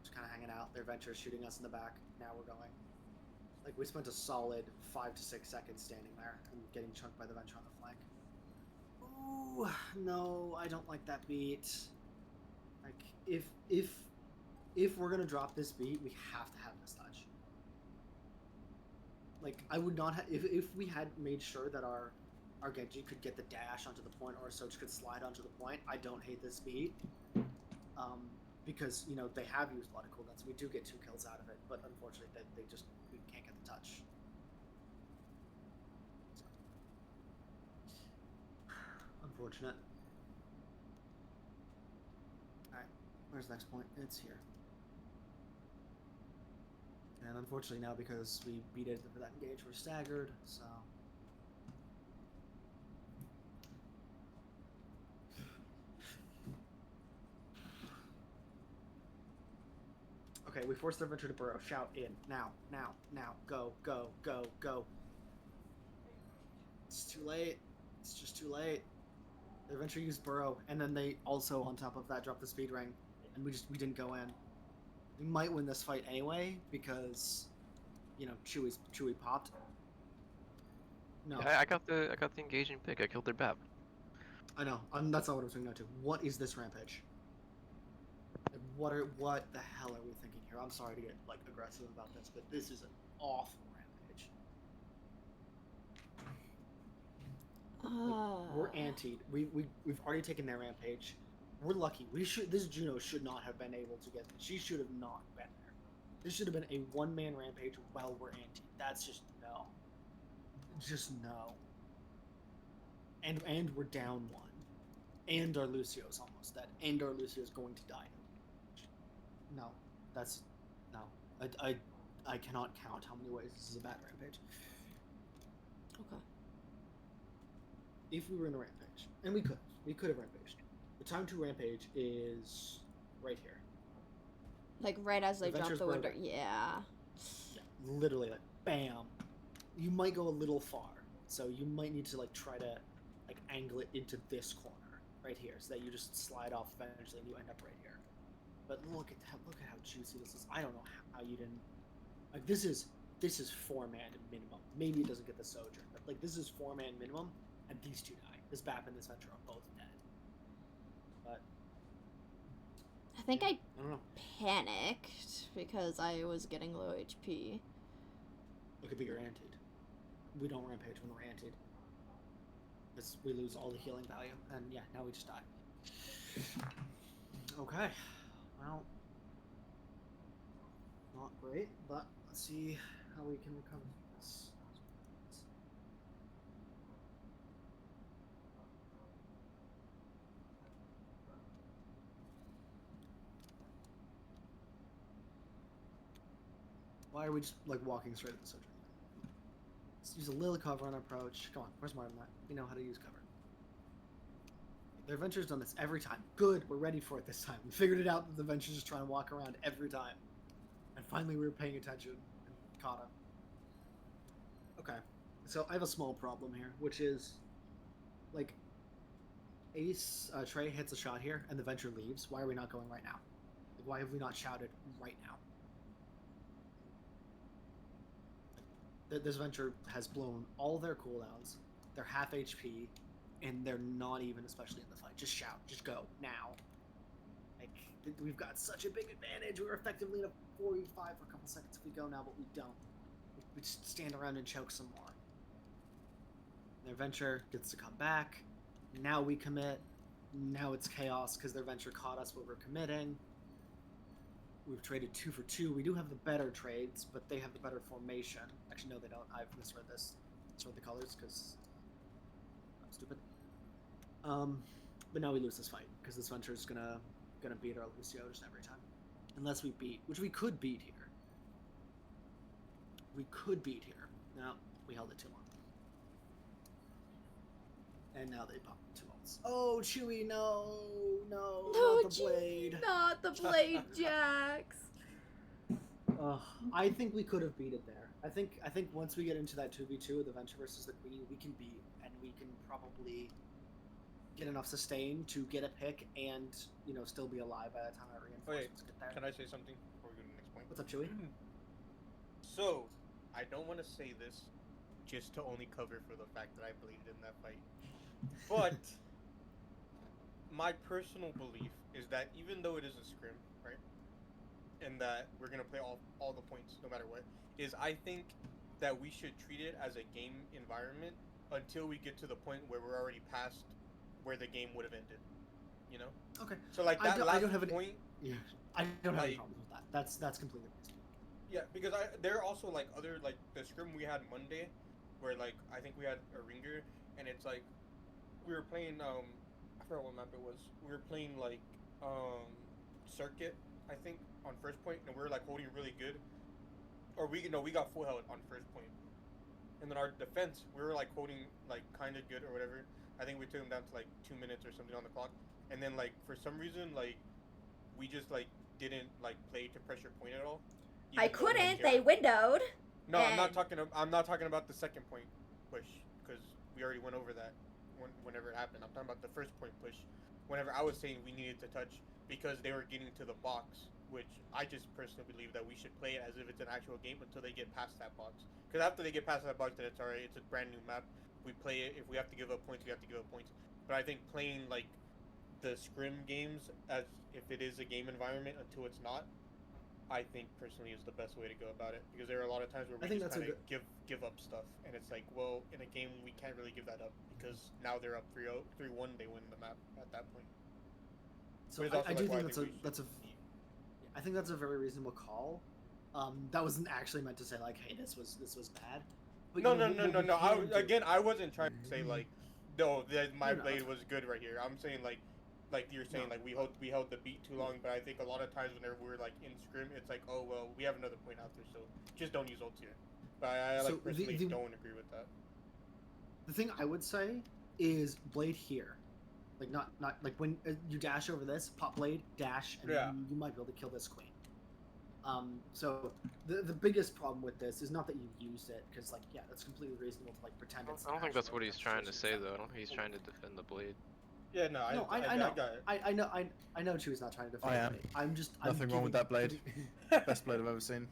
Just kind of hanging out. Their venture's shooting us in the back. Now we're going. Like, we spent a solid 5 to 6 seconds standing there and getting chunked by the venture on the flank. Ooh, no, I don't like that beat. Like, if we're gonna drop this beat, we have to have this touch. Like, I would not have, if we had made sure that our Genji could get the dash onto the point or Soj could slide onto the point, I don't hate this beat. Because, they have used a lot of cooldowns. We do get 2 kills out of it, but unfortunately we can't get the touch. So. Unfortunate. Alright, where's the next point? It's here. And unfortunately now, because we beat it for that engage, we're staggered, so... Okay, we forced their venture to burrow. Shout in. Now. Go. It's too late. It's just too late. Their venture used burrow, and then they also, on top of that, dropped the speed ring, and we didn't go in. We might win this fight anyway, because, Chewy popped. No. Yeah, I got the engaging pick. I killed their BAP. I know. That's not what I'm saying now too. What is this rampage? Like, what the hell are we thinking here? I'm sorry to get like aggressive about this, but this is an awful rampage. Like, we're antied. We've already taken their rampage. We're lucky. This Juno should not have been able to get. She should have not been there. This should have been a one-man rampage while we're antied. That's just no. Just no. And we're down 1. And our Lucio's almost dead. And our Lucio's going to die. No. No. I cannot count how many ways this is a bad rampage. Okay. If we were in a rampage, and we could have rampaged. The time to rampage is right here. Like right as they drop Adventure's the window. broken. Yeah. Yeah, literally like bam. You might go a little far, so you might need to like try to like angle it into this corner right here, so that you just slide off eventually and you end up right here. But look at how juicy this is. I don't know how you didn't. Like this is this is 4-man minimum. Maybe it doesn't get the Sojourn, but like this is 4-man minimum, and these two die. This Bap and this Venture are both dead. But I think yeah, I I don't know. panicked because I was getting low HP. It could be you're anted. We don't rampage when we're anted. We lose all the healing value, and yeah, now we just die. Okay, well, not great, but let's see how we can recover from this. Why are we just like walking straight at the Sojourn? Let's use a little cover on approach. Come on, where's Martin? We know how to use cover. Their Venture's done this every time. Good, we're ready for it this time. We figured it out that the Venture's just trying to walk around every time. And finally we were paying attention and caught him. Okay, so I have a small problem here, which is, like, Trey hits a shot here, and the Venture leaves. Why are we not going right now? Like, why have we not shouted right now? This Venture has blown all their cooldowns. They're half HP, and they're not even especially in the fight. Just shout. Just go. Now. Like, we've got such a big advantage. We're effectively in a 45 for a couple seconds if we go now, but we don't. We just stand around and choke some more. Their Venture gets to come back. Now we commit. Now it's chaos because their Venture caught us where we're committing. We've traded 2 for 2. We do have the better trades, but they have the better formation. Actually, no, they don't. I've misread this. Misread the colors because I'm stupid. But now we lose this fight because this Venture is gonna beat our Lucio just every time, unless we beat, which we could beat here. We could beat here. No, we held it too long. And now they pop 2 ults. Oh, Chewie, no, not the blade. Not the blade, Jax. I think we could have beat it there. I think once we get into that 2v2 of the Venture versus the Queen, we can beat, and we can probably get enough sustain to get a pick and, you know, still be alive by the time our reinforcements get there. Can I say something before we go to the next point? What's up, Chewie? So, I don't want to say this just to only cover for the fact that I bleeded in that fight. But my personal belief is that even though it is a scrim, right, and that we're gonna play all the points no matter what, is I think that we should treat it as a game environment until we get to the point where we're already past where the game would have ended. You know? Okay. So like that I don't have point. Yeah, I don't have any Like- problems with that. That's completely reasonable. Yeah, because there are also like other like the scrim we had Monday, where like I think we had a ringer, and it's like we were playing I forgot what map it was. We were playing like circuit, I think, on first point, and we were like holding really good, or we got full health on first point, and then our defense we were like holding like kind of good or whatever. I think we took them down to like 2 minutes or something on the clock, and then like for some reason like we just like didn't like play to pressure point at all. I even though, like, couldn't. yeah. They windowed. No, I'm not and- talking. I'm not talking about the second point push because we already went over that whenever it happened. I'm talking about the first point push. Whenever I was saying we needed to touch because they were getting to the box, which I just personally believe that we should play it as if it's an actual game until they get past that box. Because after they get past that box, then it's alright. It's a brand new map. We play it. If we have to give up points, we have to give up points. But I think playing like the scrim games as if it is a game environment until it's not, I think personally is the best way to go about it, because there are a lot of times where I we think just that's a kind of give up stuff, and it's like, well, in a game we can't really give that up because now they're up 3-0, 3-1, they win the map at that point. So But it's also I do like why think I think that's a very reasonable call. That wasn't actually meant to say like, hey, this was bad. But, No, you know, no, no, what no, we no. can do- Again, I wasn't trying to say like, no, that my No, blade that's was good right here. I'm saying like you're saying, No. like we held the beat too long. But I think a lot of times whenever we're like in scrim, it's like, oh well, we have another point out there, so just don't use ults here. But I So like personally the- don't agree with that. The thing I would say is blade here, like not like when you dash over this, pop blade, dash, and Yeah. you might be able to kill this queen. So the biggest problem with this is not that you used it, because like yeah, that's completely reasonable to like pretend it's. I don't think that's what actually he's trying to say demonstration. though. I don't think he's trying to defend the blade. Yeah, no, No, I I know. got it. I know Chewie's not trying to defend I am. it. I'm just Nothing wrong with that blade. Best blade I've ever seen.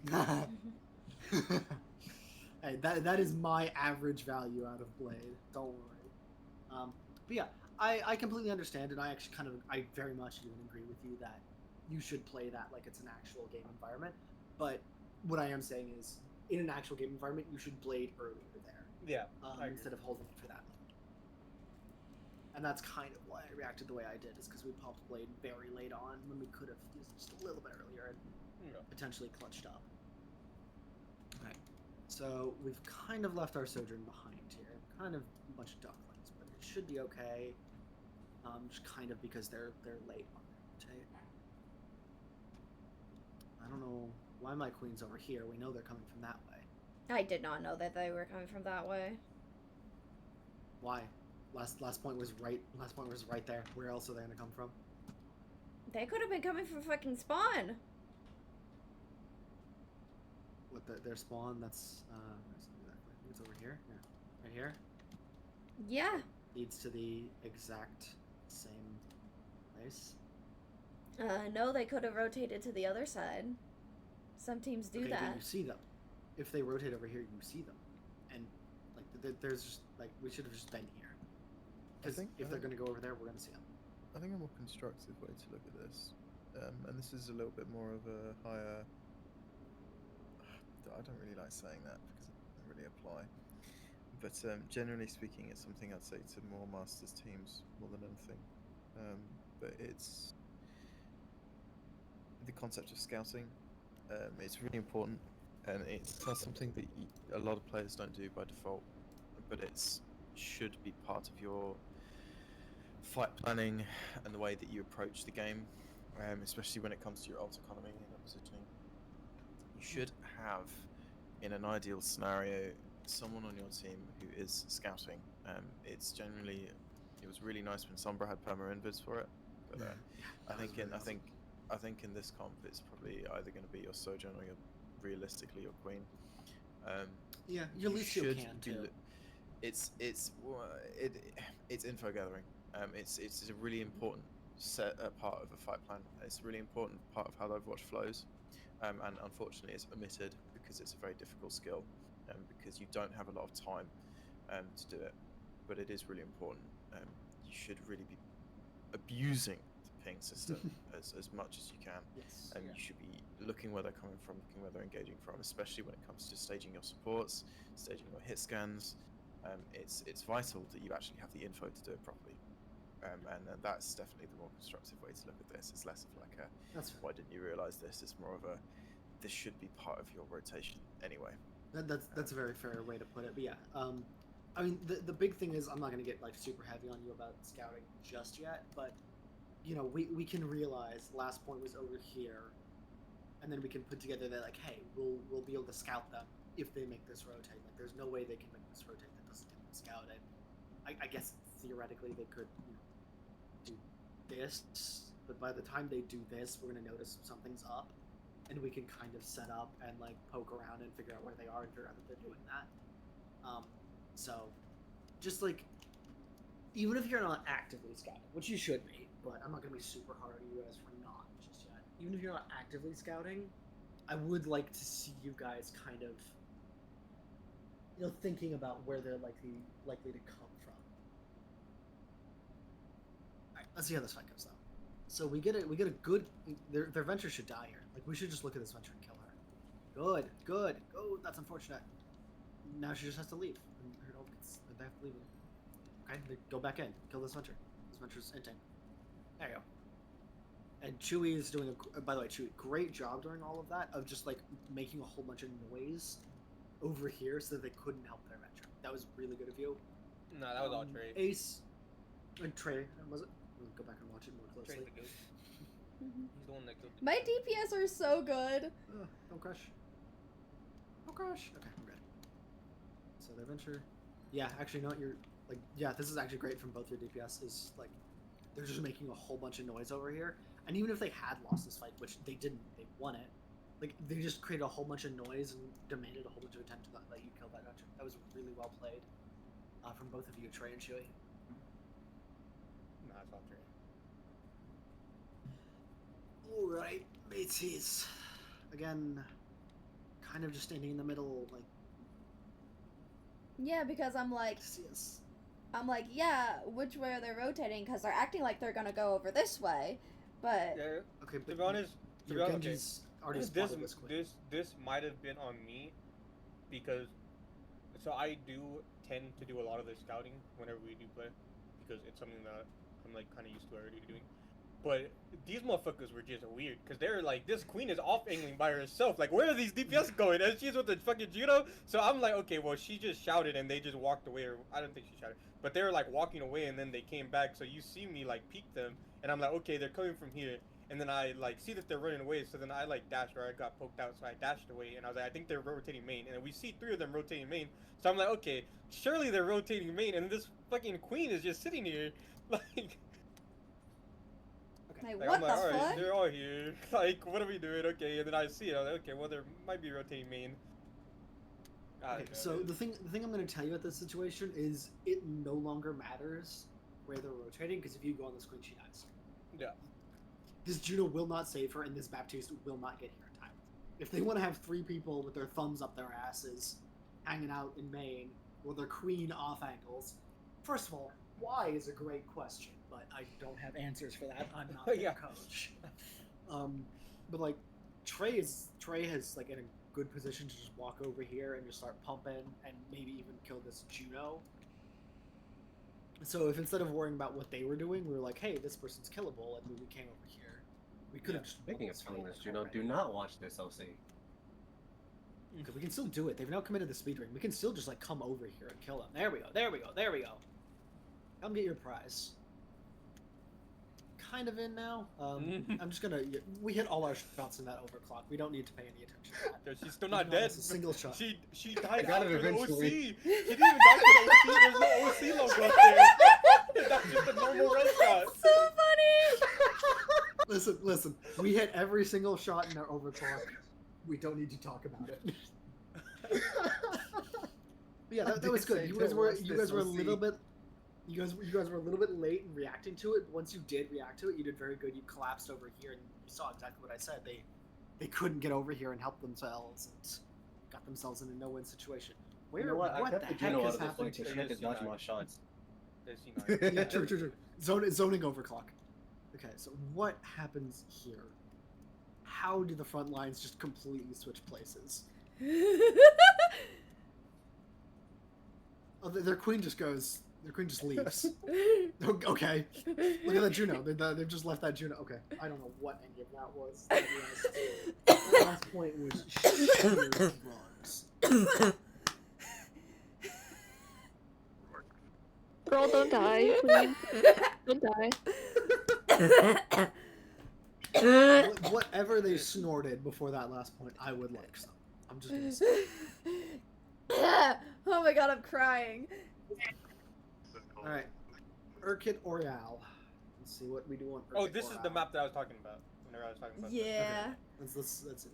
Hey, that is my average value out of Blade. Don't worry. But yeah, I completely understand, and I actually I very much even agree with you that you should play that like it's an actual game environment. But what I am saying is, in an actual game environment, you should Blade earlier there. Yeah. I agree. Instead of holding it for that late. And that's kind of why I reacted the way I did, is because we popped Blade very late on when we could have used it just a little bit earlier and potentially clutched up. Alright, so we've kind of left our Sojourn behind here. Kind of a bunch of ducklings, but it should be okay. Just kind of because they're late on their rotate. I don't know why my queen's over here. We know they're coming from that way. I did not know that they were coming from that way. Why? Last point was right. Last point was right there. Where else are they gonna come from? They could have been coming from fucking spawn. What their spawn? That's exactly. It's over here. Yeah, right here. Yeah. Leads to the exact same place. No, they could have rotated to the other side. Some teams do Okay, that. but you see them. If they rotate over here, you see them, and like there's just like we should have just been here. Because if they're gonna go over there, we're gonna see them. I think a more constructive way to look at this, and this is a little bit more of a higher. I don't really like saying that because it doesn't really apply. But generally speaking, it's something I'd say to more Masters teams more than anything. But it's the concept of scouting. It's really important, and it's not something that a lot of players don't do by default. But it should be part of your fight planning and the way that you approach the game, especially when it comes to your ult economy and positioning. You should have, in an ideal scenario, someone on your team who is scouting. It was really nice when Sombra had perma invis for it, but I think in this comp it's probably either going to be your Sojourn or realistically your Queen. Yeah, your Lucio can too. It's info gathering. It's a really important part of a fight plan. It's a really important part of how Overwatch flows, and unfortunately it's omitted because it's a very difficult skill, because you don't have a lot of time to do it. But it is really important. You should really be abusing the ping system as much as you can. Yes. And you should be looking where they're coming from, looking where they're engaging from, especially when it comes to staging your supports, staging your hit scans. It's vital that you actually have the info to do it properly. And that's definitely the more constructive way to look at this. It's less of like a, why didn't you realize this? It's more of a, this should be part of your rotation anyway. That's a very fair way to put it. But yeah, I mean, the big thing is, I'm not going to get like super heavy on you about scouting just yet, but you know, we can realize last point was over here, and then we can put together that like, hey, we'll be able to scout them if they make this rotate. Like, there's no way they can make this rotate that doesn't get them scouted. I guess theoretically they could, you know, do this, but by the time they do this, we're gonna notice something's up, and we can kind of set up and like poke around and figure out where they are and figure out that they're doing that. So just like, even if you're not actively scouting, which you should be, but I'm not gonna be super hard on you guys for not just yet. Even if you're not actively scouting, I would like to see you guys kind of, you know, thinking about where they're likely to come from. Alright, let's see how this fight goes though. So we get a good, their Venture should die here. Like, we should just look at this Venture and kill her. Good. Oh, that's unfortunate. Now she just has to leave. And her ult gets, they have to leave. Okay, they go back in. Kill this Venture. This Venture's inting. There you go. And Chewie is doing by the way, Chewie, great job during all of that of just like making a whole bunch of noise over here so that they couldn't help their Venture. That was really good of you. No, that was all Trey. Ace and Trey, was it? We'll go back and watch it more closely. Trey's the goat. He's the one that killed the My DPS are so good. Don't crush. Don't crush. Okay, I'm good. So their Venture. Yeah, actually, no, you're like, yeah, this is actually great from both your DPS. Is like, they're just making a whole bunch of noise over here. And even if they had lost this fight, which they didn't, they won it. Like, they just created a whole bunch of noise and demanded a whole bunch of attention to let you kill that Venture. That was really well played from both of you, Trey and Chewie. No, it's all Trey. Alright, mateys. Again, kind of just standing in the middle, like, Yeah, because I'm like, Yes. yeah, which way are they rotating? Because they're acting like they're gonna go over this way, but Yeah. Okay, To but be honest, your okay. Genji's already This spotted this queen. this might have been on me, because so I do tend to do a lot of the scouting whenever we do play, because it's something that I'm like kind of used to already doing. But these motherfuckers were just weird, because they're like, this queen is off angling by herself. Like, where are these DPS going? And she's with the fucking Juno. So I'm like, okay, well, she just shouted and they just walked away. Or I don't think she shouted, but they were like walking away and then they came back. So you see me like peek them, and I'm like, okay, they're coming from here. And then I like see that they're running away. So then I like dashed, or I got poked out. So I dashed away, and I was like, I think they're rotating main. And then we see 3 of them rotating main. So I'm like, okay, surely they're rotating main. And this fucking queen is just sitting here, like. like, Like, what I'm like, the alright, fuck? they're all here. Like, what are we doing? Okay, and then I see it. I'm like, okay, well, there might be rotating main. I Okay, don't know, so man. the thing I'm going to tell you at this situation is it no longer matters where they're rotating, because if you go on this queen, she dies. Yeah. This Juno will not save her, and this Baptiste will not get here in time. If they want to have 3 people with their thumbs up their asses, hanging out in Maine, with their queen off angles, first of all, why is a great question, but I don't have answers for that. I'm not their Yeah. coach. But like, Trey has like in a good position to just walk over here and just start pumping and maybe even kill this Juno. So if instead of worrying about what they were doing, we were like, hey, this person's killable, and we came over here, we could have just Speaking of this killing fight this, Juno, already. do not watch this OC. We can still do it. They've now committed the speed ring. We can still just like come over here and kill them. There we go. There we go. There we go. Come get your prize. Kind of in now. I'm just gonna. We hit all our shots in that overclock. We don't need to pay any attention to that. Yo, she's still There's not dead. a single shot. She died got it after the OC. eventually. She didn't even die for the OC. There's no OC logo up there. That's just a normal red shot. So funny. Listen. We hit every single shot in our overclock. We don't need to talk about it. But yeah, that was good. You guys were a little bit. You guys were a little bit late in reacting to it. Once you did react to it, you did very good. You collapsed over here, and you saw exactly what I said. They couldn't get over here and help themselves, and got themselves in a no-win situation. Where? You know what? I What kept the the heck Juno out has of this happened fight to so you? she had to dodge my shots. There's C9. Yeah, true. Zoning overclock. Okay, so what happens here? How do the front lines just completely switch places? Oh, their queen just goes. Their queen just leaves. Okay. Look at that Juno. They've just left that Juno. Okay. I don't know what any of that was. To be honest. The last point was sheer drugs. Girl, don't die, please. Don't die. Whatever they snorted before that last point, I would like some. I'm just gonna say. Oh my god, I'm crying. Alright. Urkit Orial. Let's see what we do on Urkit Oh, this is the Orial. map that I was talking about. Whenever I was talking about. Yeah. That's it.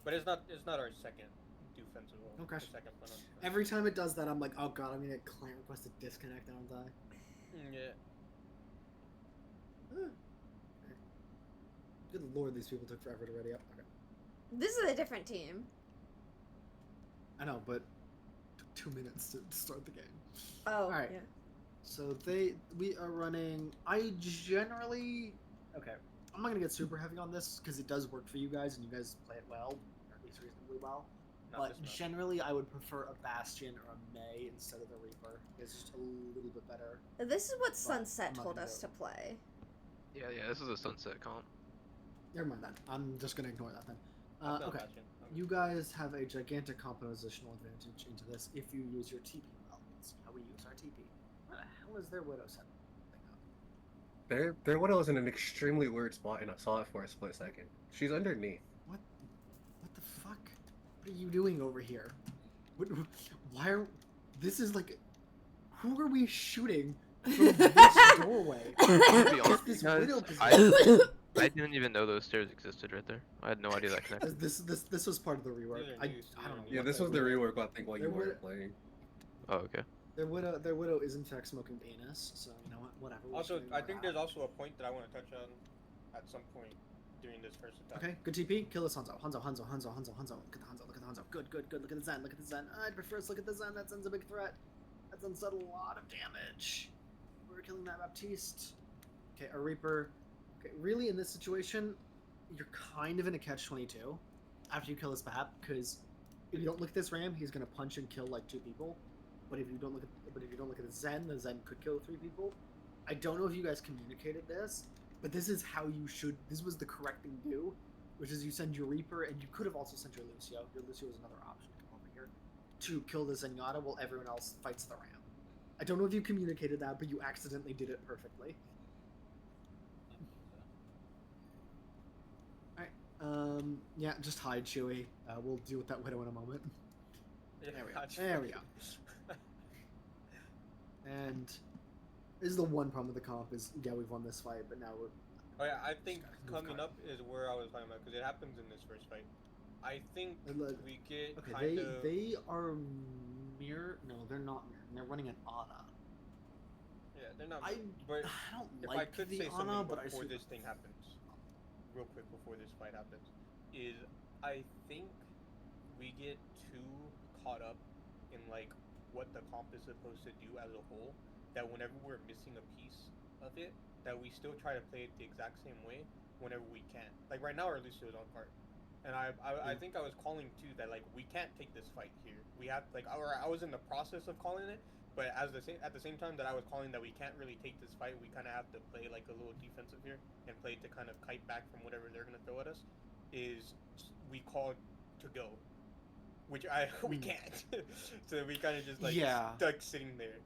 But it's not our second defensive role. Okay. Our second plan on defense. Every time it does that, I'm like, oh god, I'm gonna get client request to disconnect and I'll die. Yeah. Okay. Good lord, these people took forever to ready up. Okay. This is a different team. I know, but it took 2 minutes to start the game. Oh, Alright. yeah. So we are running. I generally, okay. I'm not gonna get super heavy on this because it does work for you guys and you guys play it well, or at least reasonably well. Not But this map. generally, I would prefer a Bastion or a May instead of the Reaper. It's just a little bit better. This is what But Sunset I'm not told gonna us do to play. Yeah, this is a sunset comp. Never mind that. I'm just gonna ignore that then. I've done Okay. Bastion. You guys have a gigantic compositional advantage into this if you use your TP well. Let's see how we use our TP. Where the hell is their Widow set? Their Widow is in an extremely weird spot, and I saw it for a split second. She's underneath. What the fuck? What are you doing over here? Why are... This is like... Who are we shooting from this doorway? To be What honest, is this guys, Widow position? I didn't even know those stairs existed right there. I had no idea that connected. This was part of the rework. These are I news, don't know. Yeah, what this their was the Widow- rework, I think, while you Their weren't Widow- playing. Oh, okay. Their widow is in fact smoking penis, so you know what? Whatever. we'll Also, shoot I her think out. there's also a point that I want to touch on at some point during this first attack. Okay, good TP. Kill this Hanzo. Hanzo. Look at the Hanzo. Look at the Hanzo. Good. Look at the Zen. Look at the Zen. I'd prefer us look at the Zen. That Zen's a big threat. That Zen's done a lot of damage. We're killing that Baptiste. Okay, a Reaper. Okay, really in this situation, you're kind of in a catch-22 after you kill this Bap, because if you don't look at this Ram, he's gonna punch and kill like 2 people. But if you don't look at the Zen could kill 3 people. I don't know if you guys communicated this, but this is how you should. This was the correct thing to do, which is you send your Reaper, and you could have also sent your Lucio. Your Lucio is another option to come over here to kill the Zenyatta while everyone else fights the Ram. I don't know if you communicated that, but you accidentally did it perfectly. Alright, yeah, just hide, Chewie. We'll deal with that Widow in a moment. Yeah, There we go. gotcha. There we go. And this is the one problem with the comp is, yeah, we've won this fight, but now we're... Oh yeah, I think Just gotta move coming card. up is where I was talking about, because it happens in this first fight. I think we get Okay, kind of... they are mirror... No, they're not mirror. They're running an Ana. Yeah, they're not... I but don't if like I could the say Ana, something but I before see this thing happens, real quick before this fight happens, is I think we get too caught up in like what the comp is supposed to do as a whole, that whenever we're missing a piece of it, that we still try to play it the exact same way whenever we can. Like right now our Lucio is on cart. And I think I was calling too that like we can't take this fight here. We have like I was in the process of calling it, but at the same time that I was calling that we can't really take this fight, we kind of have to play like a little defensive here and play to kind of kite back from whatever they're gonna throw at us. Is we called to go, which we can't. So we kind of just like stuck sitting there.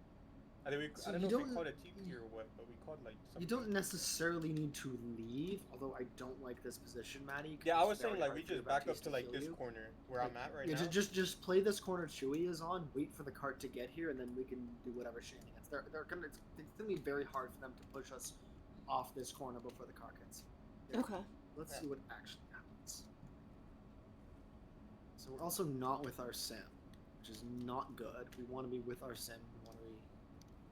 I think So I don't you know if we don't- called a TP or what, but we called like something. You don't necessarily need to leave, although I don't like this position, Maddie. 'cause Yeah, I it's was saying very like hard we for your just back up Baptiste to like heal this you. corner where I'm at right Yeah, now. just play this corner Chewie is on, wait for the cart to get here, and then we can do whatever shenanigans. It's gonna be very hard for them to push us off this corner before the cart gets here. Okay. Let's Yeah. see what actually happens. So we're also not with our sim, which is not good. We want to be with our sim. We want to be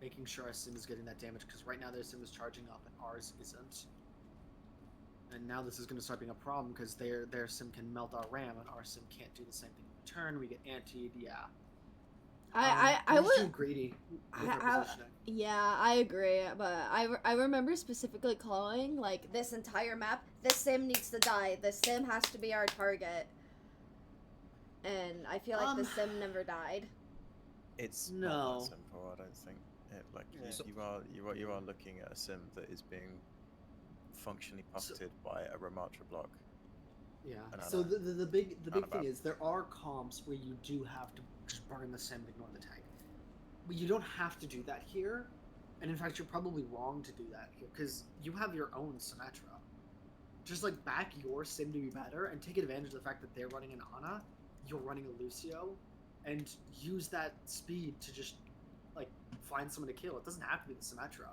making sure our sim is getting that damage, because right now their sim is charging up and ours isn't. And now this is going to start being a problem because their sim can melt our ram and our sim can't do the same thing in return. We get antied. Yeah. I we're just would. too greedy with our I- positioning. Yeah, I agree, but I remember specifically calling like This entire map, this sim needs to die. The sim has to be our target. And I feel like the sim never died. It's No. not that simple, I don't think. Like Yeah. you are looking at a sim that is being functionally puppeted by a Ramatra block. Yeah. And So the big thing about- is there are comps where you do have to just burn the sim and ignore the tank. But you don't have to do that here, and in fact you're probably wrong to do that here because you have your own Symmetra. Just like back your sim to be better and take advantage of the fact that they're running an Ana, you're running a Lucio, and use that speed to just like find someone to kill. It doesn't have to be the Symmetra.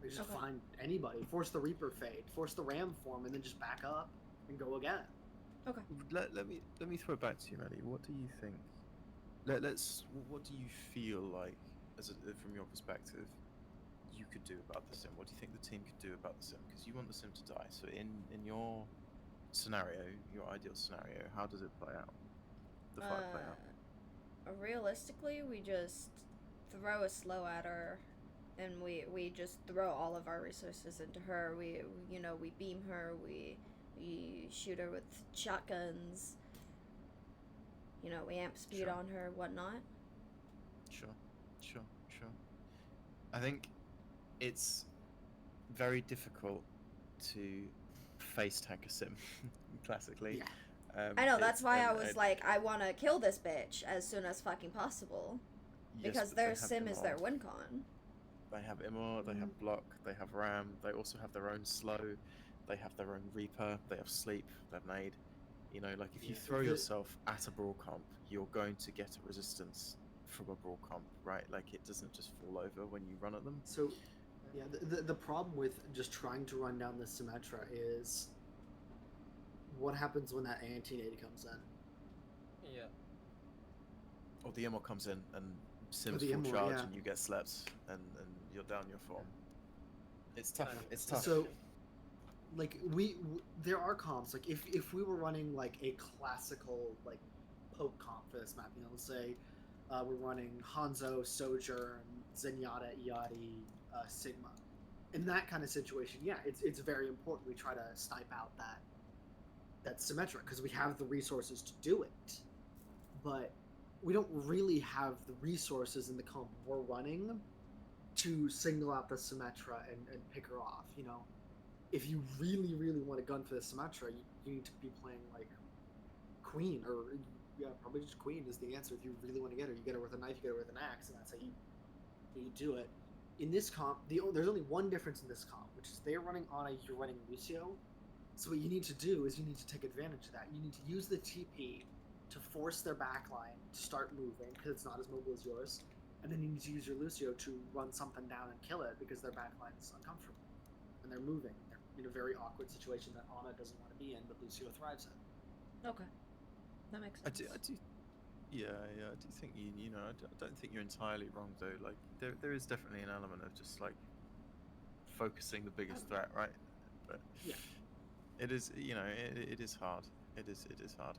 You just Okay. find anybody, force the Reaper fade, force the Ram form, and then just back up and go again. Let me throw it back to you, Maddie. What do you think? What do you feel like, from your perspective, you could do about the sim? What do you think the team could do about the sim? Because you want the sim to die. So in your scenario, your ideal scenario, how does it play out? The fight play out. Realistically, we just throw a slow at her, and we just throw all of our resources into her. We beam her. We shoot her with shotguns. We amp speed Sure. on her, whatnot. Sure. I think it's very difficult to face tank a sim, classically. Yeah. I know, It's- that's why I and- was and- like, I want to kill this bitch as soon as fucking possible. yes, Because but they their have sim is Imor. their win con. They have Imor, they have Block, they have Ram, they also have their own Slow, they have their own Reaper, they have Sleep, they have Nade. Like if you Yeah, throw the- yourself at a brawl comp, you're going to get a resistance from a brawl comp, right? Like it doesn't just fall over when you run at them. So, yeah, the problem with just trying to run down the Symmetra is what happens when that anti-nade comes in. Yeah. Or the Imor comes in and Sims the full Imor, charge yeah. and you get slept and you're down your form. It's tough. I know. It's tough. So, like there are comps. Like if we were running like a classical like poke comp for this map. You know, let's say we're running Hanzo, Sojourn, Zenyatta, Iati, Sigma. In that kind of situation, yeah, it's very important we try to snipe out that Symmetra because we have the resources to do it. But we don't really have the resources in the comp we're running to single out the Symmetra and pick her off. You know, if you really, really want to gun for the Symmetra, you need to be playing like Queen, or yeah, probably just Queen is the answer. If you really want to get her, you get her with a knife, you get her with an axe, and that's how you do it. In this comp, there's only one difference in this comp, which is they're running Ana, you're running Lucio. So what you need to do is you need to take advantage of that. You need to use the TP to force their backline to start moving because it's not as mobile as yours, and then you need to use your Lucio to run something down and kill it because their backline is uncomfortable and they're moving. They're in a very awkward situation that Ana doesn't want to be in, but Lucio thrives in. Okay, that makes sense. I do think you know, I don't think you're entirely wrong though. Like there is definitely an element of just like focusing the biggest threat, right? But yeah, it is, you know, it is hard. It is hard.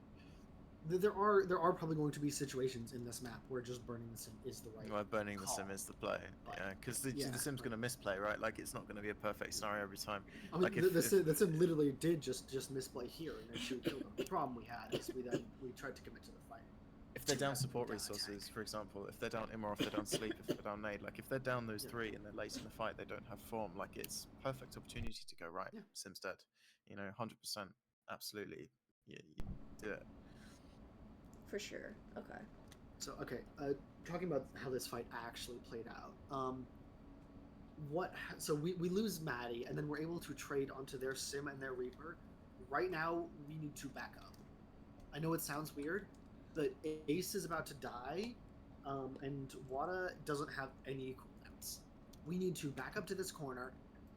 There are probably going to be situations in this map where just burning the sim is the right. Well, burning the call. sim is the play, But, yeah, because the sim's going to misplay, right? Like it's not going to be a perfect scenario every time. I mean, like the sim literally did just misplay here, and then she killed him. The problem we had is we tried to commit to the fight. If they're down support down resources, attack. for example, if they're down Imra, if they're down Sleep, if they're down Nade, like if they're down those three and they're late in the fight, they don't have form, like it's perfect opportunity to go right. Yeah. Sim's dead. You know, 100%, absolutely. Yeah, you do it. For sure. Okay. So talking about how this fight actually played out. So we lose Maddie, and then we're able to trade onto their Sim and their Reaper. Right now, we need to back up. I know it sounds weird, but Ace is about to die, and Wada doesn't have any cooldowns. We need to back up to this corner,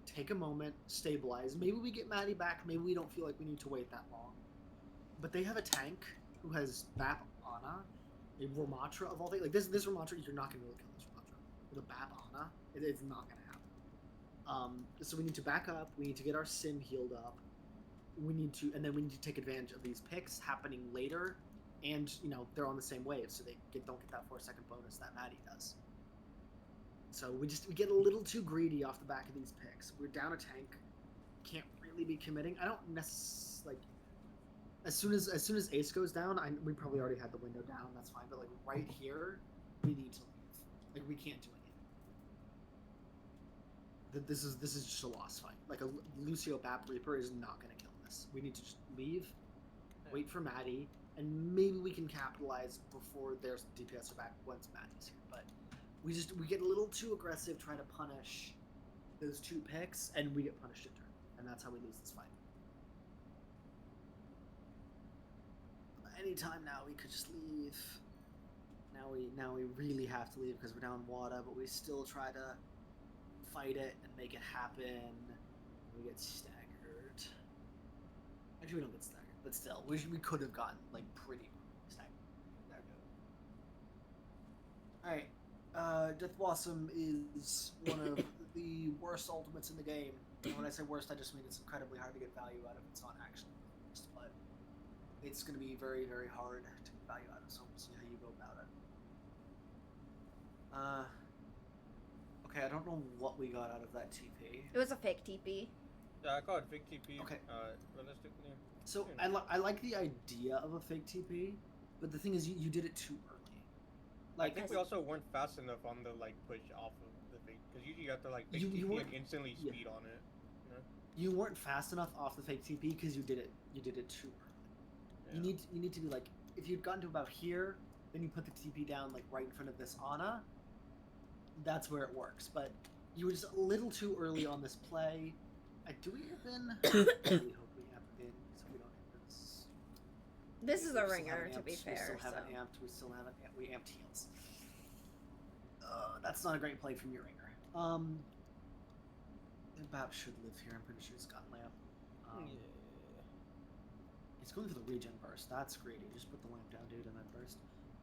take a moment, stabilize. Maybe we get Maddie back. Maybe we don't feel like we need to wait that long. But they have a tank who has Bap Ana, a Ramatra of all things. Like this Ramatra, you're not going to be able to kill this Ramatra. With a Bap Ana, it's not going to happen. So we need to back up. We need to get our Sim healed up. We need to take advantage of these picks happening later, and you know they're on the same wave, so they don't get that 4-second bonus that Maddie does. So we get a little too greedy off the back of these picks. We're down a tank, can't really be committing. I don't necessarily like. As soon as Ace goes down, we probably already had the window down. That's fine, but like right here, we need to leave. Like we can't do anything. This is just a lost fight. Like a Lucio Bap Reaper is not going to kill this. We need to just leave, wait for Maddie, and maybe we can capitalize before their DPS are back once Maddie's here. But we get a little too aggressive trying to punish those two picks, and we get punished in turn, and that's how we lose this fight. Anytime now we could just leave. Now we really have to leave because we're down Wada, but we still try to fight it and make it happen. We get staggered. Actually, we don't get staggered, but still, we could have gotten like pretty staggered. All right, Death Blossom is one of the worst ultimates in the game. And when I say worst, I just mean it's incredibly hard to get value out of. It's not actually worst, but it's going to be very, very hard to get value out of, so we'll see how you go about it. Okay, I don't know what we got out of that TP. It was a fake TP. Yeah, I call it fake TP. Okay. Realistically. So I like the idea of a fake TP, but the thing is you did it too early. Like, I think we also weren't fast enough on the like push off of the fake, because usually you have to like fake TP and instantly speed on it. You know? You weren't fast enough off the fake TP because you did it too early. Yeah. You need to be like, if you'd gotten to about here, then you put the TP down like right in front of this Ana. That's where it works. But you were just a little too early on this play. Do we have in? We hope we have in, so we don't have this. This is a ringer, to be fair. We still haven't amped. We still haven't. We amped heals. That's not a great play from your ringer. Bap should live here. I'm pretty sure he's got lamp. He's going for the regen burst. That's greedy. Just put the lamp down, dude, and then burst.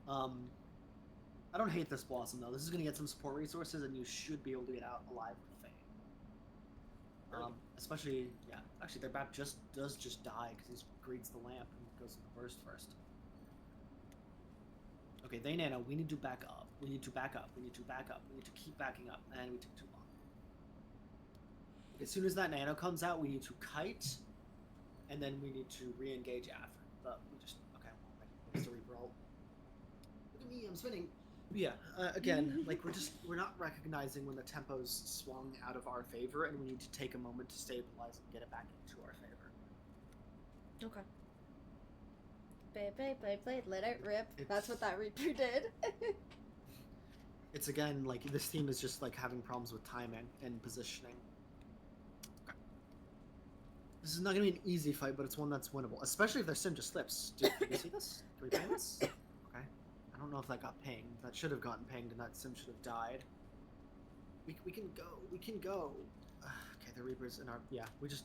I don't hate this Blossom though. This is gonna get some support resources, and you should be able to get out alive with Fame. Especially, yeah. Actually, their Bap does just die because he greets the lamp and goes to the burst first. okay, they nano, we need to back up. We need to back up. We need to back up. We need to keep backing up. And we took too long. As soon as that nano comes out, we need to kite, and then we need to re-engage after. But we just, okay, well, it's the Reaper ult. Look at me, I'm spinning. Yeah, again, like we're not recognizing when the tempo's swung out of our favor, and we need to take a moment to stabilize and get it back into our favor. Okay. Play, let it rip. That's what that Reaper did. It's again, like, this team is just, like, having problems with timing and positioning. Okay. This is not going to be an easy fight, but it's one that's winnable, especially if their sim just slips. Can you see this? Can we ping this? Okay. I don't know if that got pinged. That should have gotten pinged, and that sim should have died. We can go. We can go. Okay, the Reaper's in our... Yeah,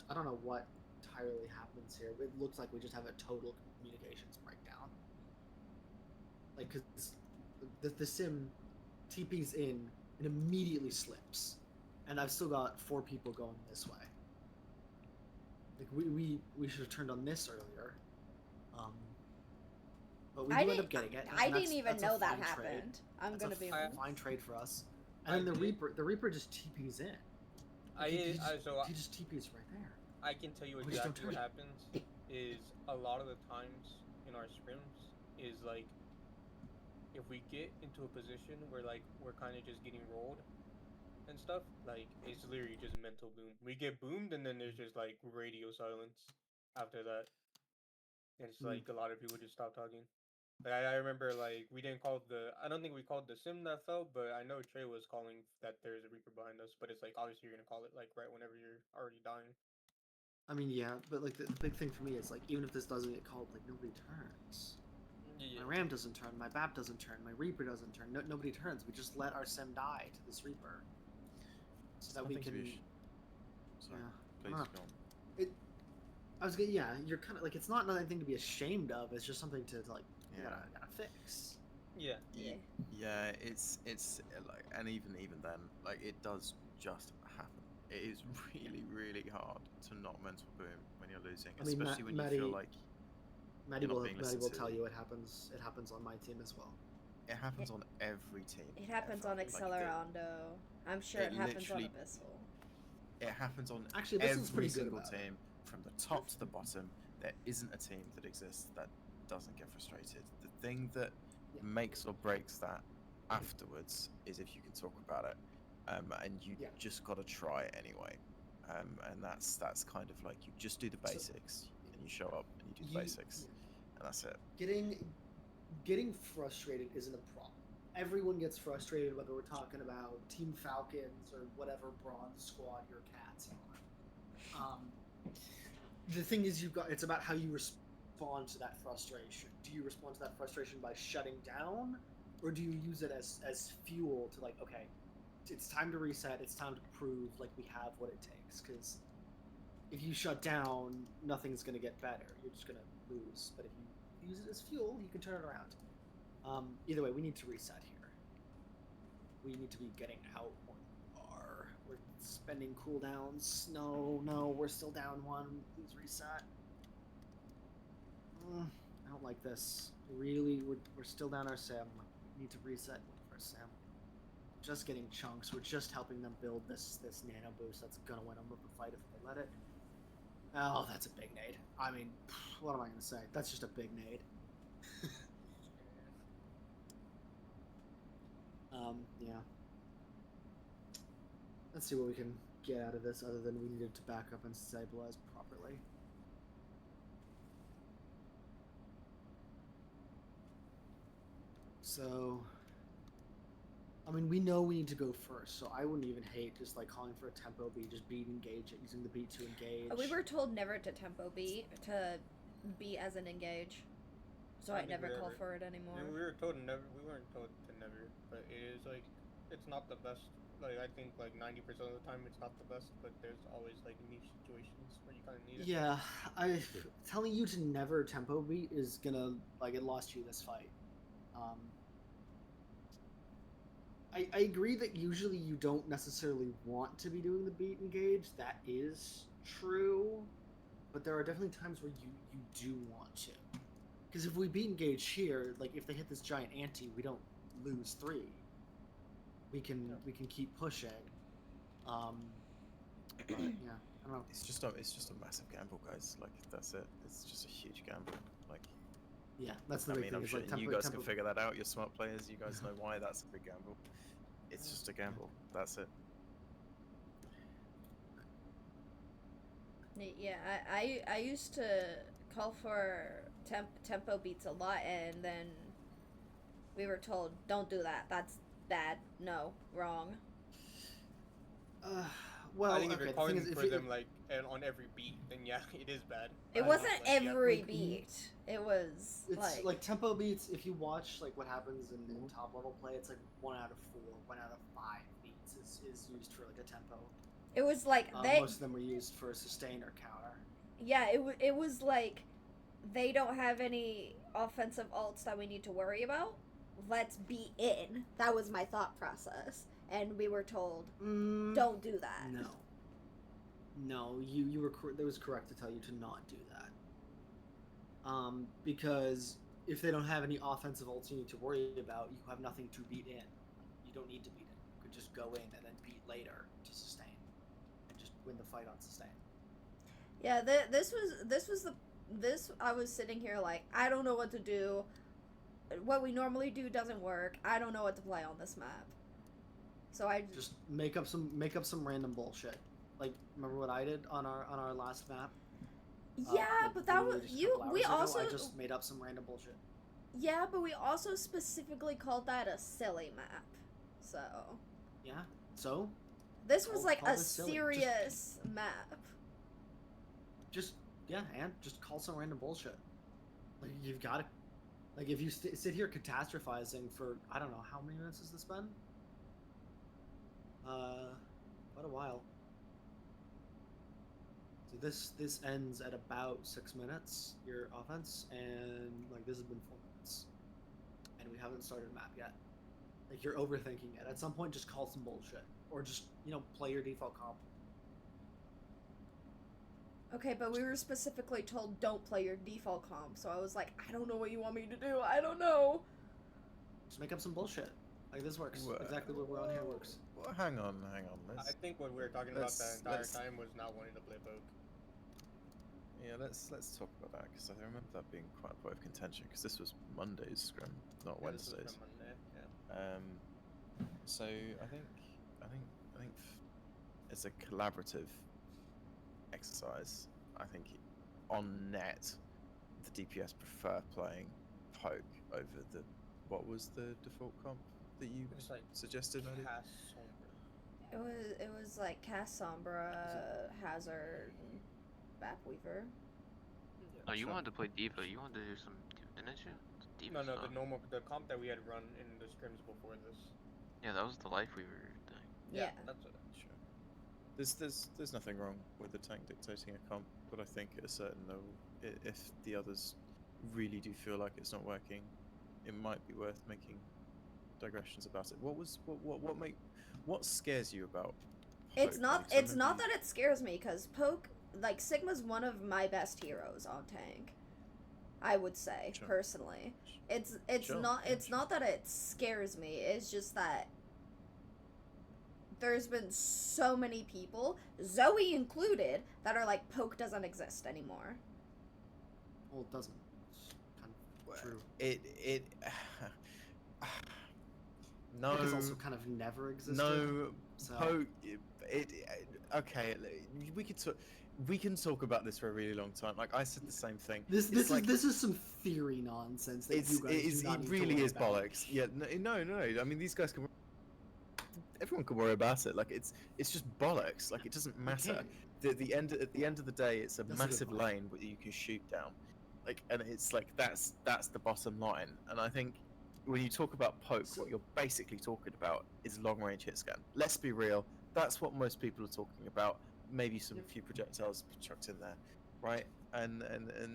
I don't know what entirely happens here. It looks like we just have a total communications breakdown. Like, because the sim TP's in and immediately slips, and I've still got 4 people going this way. Like, we should have turned on this earlier, but we do end up getting it. I didn't even know that fine happened. Trade. I'm That's gonna a be fine trade for us. And then the Reaper just TP's in. Like, he just TP's right there. I can tell you We just don't exactly what touch happens is a lot of the times in our scrims is like if we get into a position where like we're kind of just getting rolled and stuff, like it's literally just mental boom. We get boomed and then there's just like radio silence after that. And it's like a lot of people just stop talking. Like I remember like we didn't call I don't think we called the sim that fell, but I know Trey was calling that there's a Reaper behind us, but it's like obviously you're gonna call it like right whenever you're already dying. I mean, yeah, but like the big thing for me is like even if this doesn't get called, like nobody turns. Yeah. My Ram doesn't turn, my BAP doesn't turn, my Reaper doesn't turn. Nobody turns. We just let our sim die to this Reaper, so that we can. Sorry, yeah. please go on. I was gonna. Yeah, you're kind of like it's not anything to be ashamed of. It's just something to like you Yeah. gotta fix. Yeah. Yeah, it's like, and even then, like it does just happen. It is really hard to not mental boom when you're losing, I mean, especially when you feel like Maddie you're not will being listened to. tell you it happens. It happens on my team as well. It happens on every team. It happens on Accelerando. I'm sure it happens on Abyssal. It happens on Actually, Abyssal's every pretty good single about team, from the top to the bottom. There isn't a team that exists that doesn't get frustrated. The thing that makes or breaks that afterwards is if you can talk about it, and you just got to try it anyway. And that's kind of like you just do the basics, and you show up and you do the basics, and that's it. Getting frustrated isn't a problem. Everyone gets frustrated, whether we're talking about Team Falcons or whatever bronze squad your cats are. The thing is, it's about how you respond to that frustration. Do you respond to that frustration by shutting down, or do you use it as fuel to like, okay, it's time to reset, it's time to prove like we have what it takes? Because if you shut down, nothing's going to get better. You're just going to lose. But if you use it as fuel, you can turn it around. Either way, we need to reset here. We need to be getting out one bar. We're spending cooldowns. No, we're still down 1. Please reset. I don't like this. Really, we're still down our sim. We need to reset with our sim. Just getting chunks. We're just helping them build this nano boost that's gonna win them the fight if they let it. Oh, that's a big nade. I mean, what am I gonna say? That's just a big nade. Yeah. Let's see what we can get out of this other than we needed to back up and stabilize properly. So, I mean, we know we need to go first, so I wouldn't even hate just like calling for a tempo beat, just beat engage it, using the beat to engage. We were told never to tempo beat, to beat as an engage. So I never call for it anymore. We were told never. We weren't told to never, but it is like it's not the best. Like I think like 90% of the time it's not the best, but there's always like niche situations where you kind of need it. Yeah, telling you to never tempo beat is gonna like it lost you this fight. I agree that usually you don't necessarily want to be doing the beat engage. That is true, but there are definitely times where you do want to. Because if we beat engage here, like if they hit this giant ante, we don't lose 3. We can keep pushing. But yeah, I don't know. It's just a massive gamble, guys. Like that's it. It's just a huge gamble. Like Yeah, that's the I big mean, thing. I'm is sure like you guys can figure that out. You're smart players. You guys know why that's a big gamble. It's just a gamble. That's it. Yeah, I used to call for tempo beats a lot, and then we were told, don't do that. That's bad. No, wrong. Well, I think if okay, you're the thing calling is, for them like on every beat, then yeah, it is bad. It I wasn't know, like, yeah. every Like, beat. It was it's like tempo beats. If you watch like what happens in top level play, it's like 1 out of 4, 1 out of 5 beats is used for like a tempo. it was like Most of them were used for sustain or counter. yeah, it was like they don't have any offensive ults that we need to worry about. Let's be in. That was my thought process, and we were told, don't do that. No, you were that was correct to tell you to not do that. Because if they don't have any offensive ults you need to worry about, you have nothing to beat in. You don't need to beat in. You could just go in and then beat later to sustain, and just win the fight on sustain. Yeah, this I was sitting here like, I don't know what to do. What we normally do doesn't work. I don't know what to play on this map. So I just make up some random bullshit. Like, remember what I did on our last map? Yeah, but that was we also I just made up some random bullshit. Yeah, but we also specifically called that a silly map. So yeah. So this was like a silly. serious map. Just call some random bullshit. Like, you've got to, like, if you sit here catastrophizing for I don't know how many minutes has this been. Quite a while. So this ends at about 6 minutes, your offense, and like this has been 4 minutes, and we haven't started a map yet. Like, you're overthinking it. At some point, just call some bullshit, or just play your default comp. Okay, but we were specifically told don't play your default comp, so I was like, I don't know what you want me to do. I don't know. Just make up some bullshit. Like, this works. Exactly what we're on here works. Well, hang on. I think what we were talking about the entire time was not wanting to play poke. Yeah, let's talk about that, because I remember that being quite a point of contention, because this was Monday's scrim, not Wednesday's. Monday, yeah. So I think it's a collaborative exercise. I think on net, the DPS prefer playing poke over the what was the default comp that you suggested? It was like Cast Sombra, Hazard, Batweaver. Oh, you wanted to play Diva. You wanted to do some, didn't you? Diva No, stuff. the comp that we had run in the scrims before this. Yeah, that was the Lifeweaver thing. Yeah. That's it. Sure. There's nothing wrong with the tank dictating a comp, but I think at a certain level, if the others really do feel like it's not working, it might be worth making digressions about it. What scares you about Poke? It's not that it scares me, because Poke, like, Sigma's one of my best heroes on tank. I would say, Sure. personally. It's Sure. not that it scares me, it's just that there's been so many people, Zoe included, that are like, Poke doesn't exist anymore. Well, it doesn't. It's kind of true. It no. Poke has also kind of never existed. No, so. Poke. Okay. We can talk about this for a really long time. Like, I said the same thing. This is some theory nonsense that you guys it really is bollocks. Yeah. No. I mean, these guys can. Everyone can worry about it. Like, it's just bollocks. Like, it doesn't matter. At the end of the day, it's a massive lane that you can shoot down. Like, and it's like that's the bottom line. And I think when you talk about Poke, what you're basically talking about is long range hit scan. Let's be real. That's what most people are talking about. Maybe some few projectiles chucked in there, right? And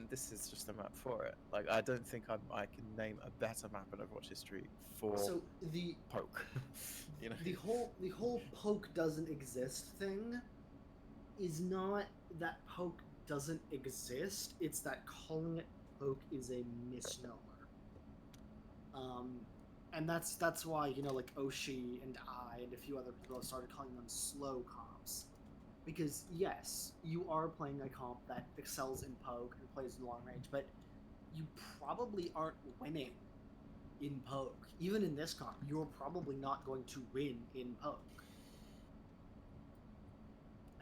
this is just a map for it. Like, I don't think I can name a better map in Overwatch history for the Poke. You know, the whole Poke doesn't exist thing is not that Poke doesn't exist. It's that calling it poke is a misnomer. And that's why, you know, like Oshi and I and a few other people have started calling them slow comps. Because yes, you are playing a comp that excels in poke and plays in long range, but you probably aren't winning in poke. Even in this comp, you're probably not going to win in poke.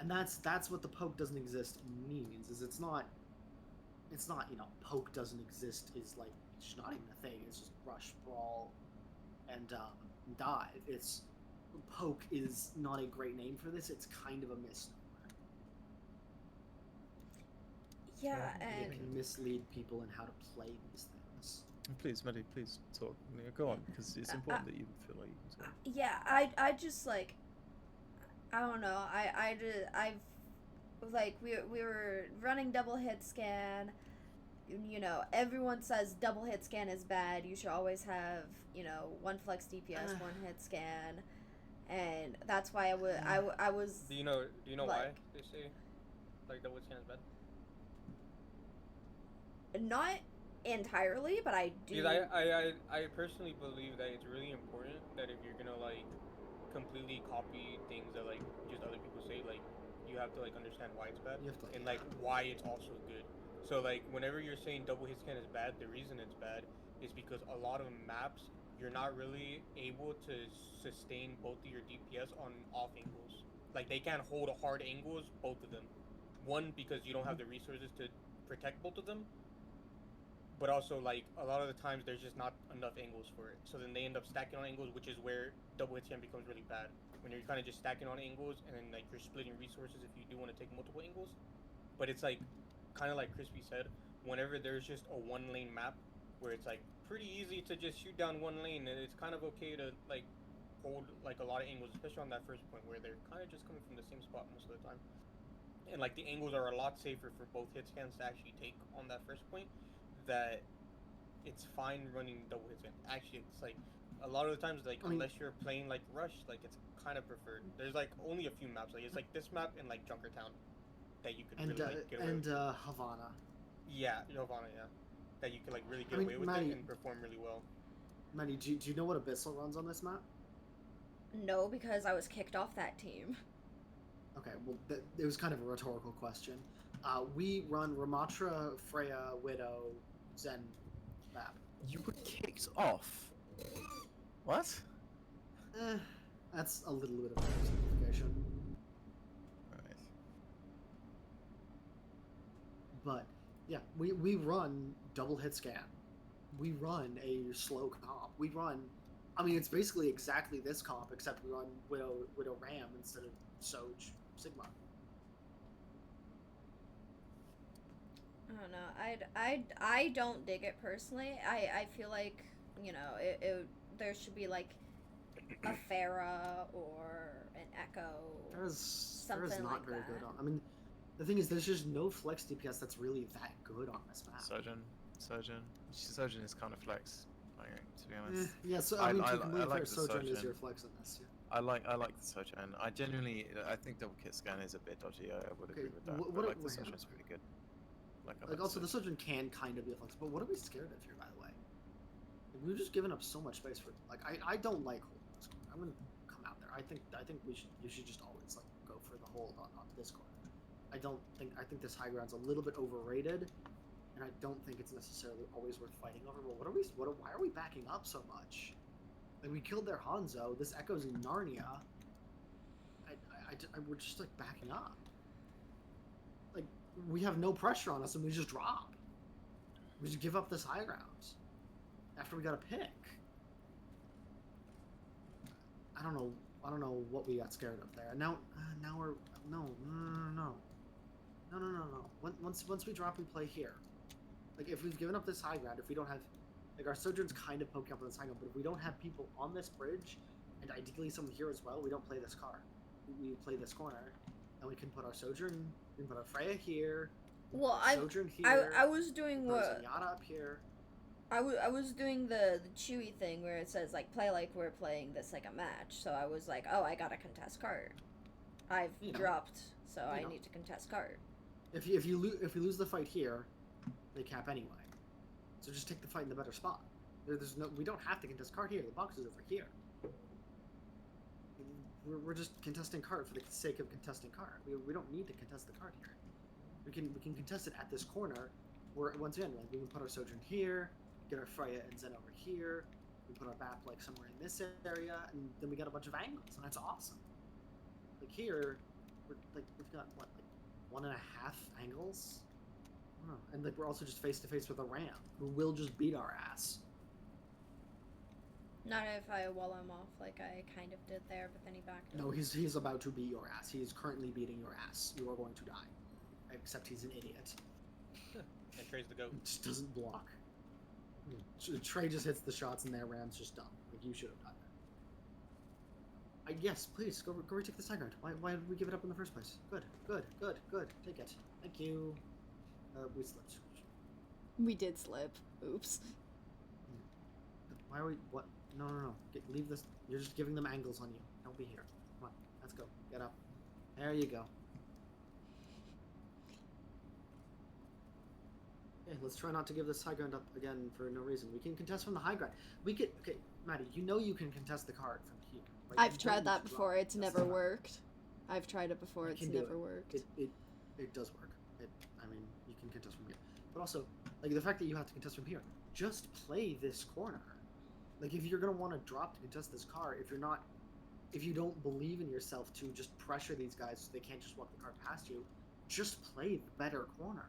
And that's what the poke doesn't exist means, is it's not, you know, poke doesn't exist is like, it's not even a thing, it's just rush, brawl, and dive. It's, poke is not a great name for this, it's kind of a misnomer. Yeah, It and can mislead people in how to play these things. Please, Maddie, please talk. Yeah, go on, because it's important that you feel like you can talk. yeah, I just like, I don't know. I've like we were running double hit scan. You know, everyone says double hit scan is bad. You should always have, you know, one flex DPS, one hit scan, and that's why I was. Do you know why like, they say like double scan is bad? Not entirely, but I do. Because I personally believe that it's really important that if you're gonna like completely copy things that like just other people say, like you have to like understand why it's bad You have to, and like why it's also good. So like whenever you're saying double hit scan is bad, the reason it's bad is because a lot of maps you're not really able to sustain both of your DPS on off angles. Like they can't hold hard angles, both of them. One, because you don't have the resources to protect both of them, but also like a lot of the times there's just not enough angles for it. So then they end up stacking on angles, which is where double hit scan becomes really bad. When you're kind of just stacking on angles and then like you're splitting resources if you do want to take multiple angles. But it's like kind of like Crispy said, whenever there's just a one lane map where it's like pretty easy to just shoot down one lane, and it's kind of okay to like hold like a lot of angles, especially on that first point where they're kind of just coming from the same spot most of the time. And like the angles are a lot safer for both hit scans to actually take on that first point, that it's fine running double hit scan. Actually, it's like a lot of the times, like unless you're playing like Rush, like it's kind of preferred. There's like only a few maps, like it's like this map and like Junkertown, that you could really like, get away with. Havana. Yeah, Havana, yeah, that you could like really get away with Maddie, it and perform really well. Maddie, do you know what Abyssal runs on this map? No, because I was kicked off that team. Okay, well, it was kind of a rhetorical question. We run Ramatra, Freya, Widow, Zen map. You were kicked off. What? That's a little bit of a simplification. Right. But yeah, we run double hit scan. We run a slow comp. We run, I mean, it's basically exactly this comp except we run Widow Ram instead of Soj Sigma. I don't know. I don't dig it personally. I feel like, you know, there should be like a Pharah or an Echo. There's something not like very that. good on. I mean, the thing is, there's just no flex DPS that's really that good on this map. Sojourn is kind of flex, to be honest. Yeah, so I mean, to be fair, like the Sojourn is Sojourn. your flex in this. Yeah. I like the Sojourn. I think double kit scan is a bit dodgy. I would agree with that. What but like the Sojourn's pretty good. Like also the Sojourn can kind of be a flex, but what are we scared of here, by the way? Like, we've just given up so much space for. Like I don't like holding this corner. I'm gonna come out there. I think you should just always like go for the hold on this corner. I think this high ground's a little bit overrated, and I don't think it's necessarily always worth fighting over. But why are we backing up so much? Like, we killed their Hanzo. This echoes in Narnia. We're just like backing up. Like, we have no pressure on us, and we just drop. We just give up this high ground after we got a pick. I don't know what we got scared of there. Now we're no. Once we drop, we play here. Like, if we've given up this high ground, if we don't have, like, our Sojourn's kind of poking up on this high ground, but if we don't have people on this bridge, and ideally someone here as well, we don't play this card. We play this corner, and we can put our Sojourn, we can put our Freya here. Well, Sojourn here. I was doing what Zenyatta up here. I was doing the Chewy thing where it says like play like we're playing this like a match. So I was like, oh, I got a contest card. I've dropped, so I need to contest card. If you lose the fight here, they cap anyway. So just take the fight in the better spot. We don't have to contest cart here. The box is over here. We're just contesting cart for the sake of contesting cart. We don't need to contest the cart here. We can contest it at this corner, where once again, like we can put our Sojourn here, get our Freya and Zen over here. We put our Bap like somewhere in this area, and then we got a bunch of angles, and that's awesome. Like here, we've got what, like 1.5 angles. I don't know. And like we're also just face to face with a Ram who will just beat our ass. Not if I wall him off like I kind of did there, but then he backed up. No, he's about to beat your ass. He is currently beating your ass. You are going to die. Except he's an idiot. And Trey's the goat. Just doesn't block. Trey just hits the shots and their Ram's just dumb. Like you should have done that. Yes, please go retake the side ground. Why did we give it up in the first place? Good. Take it. Thank you. We slipped. We did slip. Oops. Why are we? What? No. Leave this. You're just giving them angles on you. Don't be here. Come on. Let's go. Get up. There you go. Okay, let's try not to give this high ground up again for no reason. We can contest from the high ground. We could. Okay, Maddie, you know you can contest the card from here. Right? I've tried that before. It's never worked. I've tried it before. It's never worked. It does work. I mean, you can contest from here. But also, like the fact that you have to contest from here, just play this corner. Like if you're gonna want to drop to contest this car, if you don't believe in yourself to just pressure these guys so they can't just walk the car past you, just play the better corner.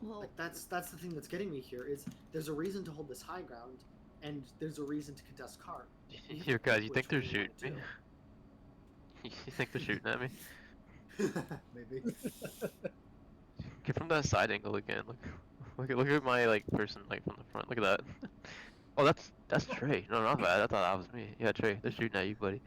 Well, Like that's the thing that's getting me here is there's a reason to hold this high ground, and there's a reason to contest car. Here, guys, you think they're Which one you shooting me? wanna You think they're shooting at me? do. Maybe. Get from that side angle again. Look at my like person like from the front. Look at that. Oh, that's Trey. No, not bad. I thought that was me. Yeah, Trey, they're shooting at you, buddy.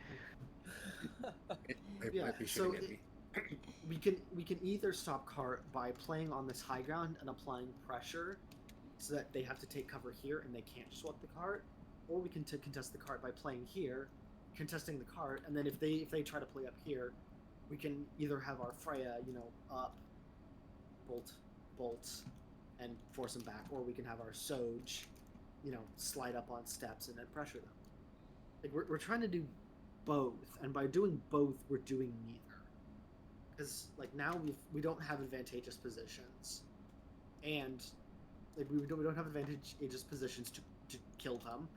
They Yeah, might be so shooting at me. we can either stop cart by playing on this high ground and applying pressure so that they have to take cover here and they can't just walk the cart, or we can contest the cart by playing here, contesting the cart, and then if they try to play up here, we can either have our Freya, up, bolt, and force them back, or we can have our Soj, slide up on steps and then pressure them. Like we're trying to do both, and by doing both, we're doing neither. Because like now we don't have advantageous positions, and like we don't have advantageous positions to kill them,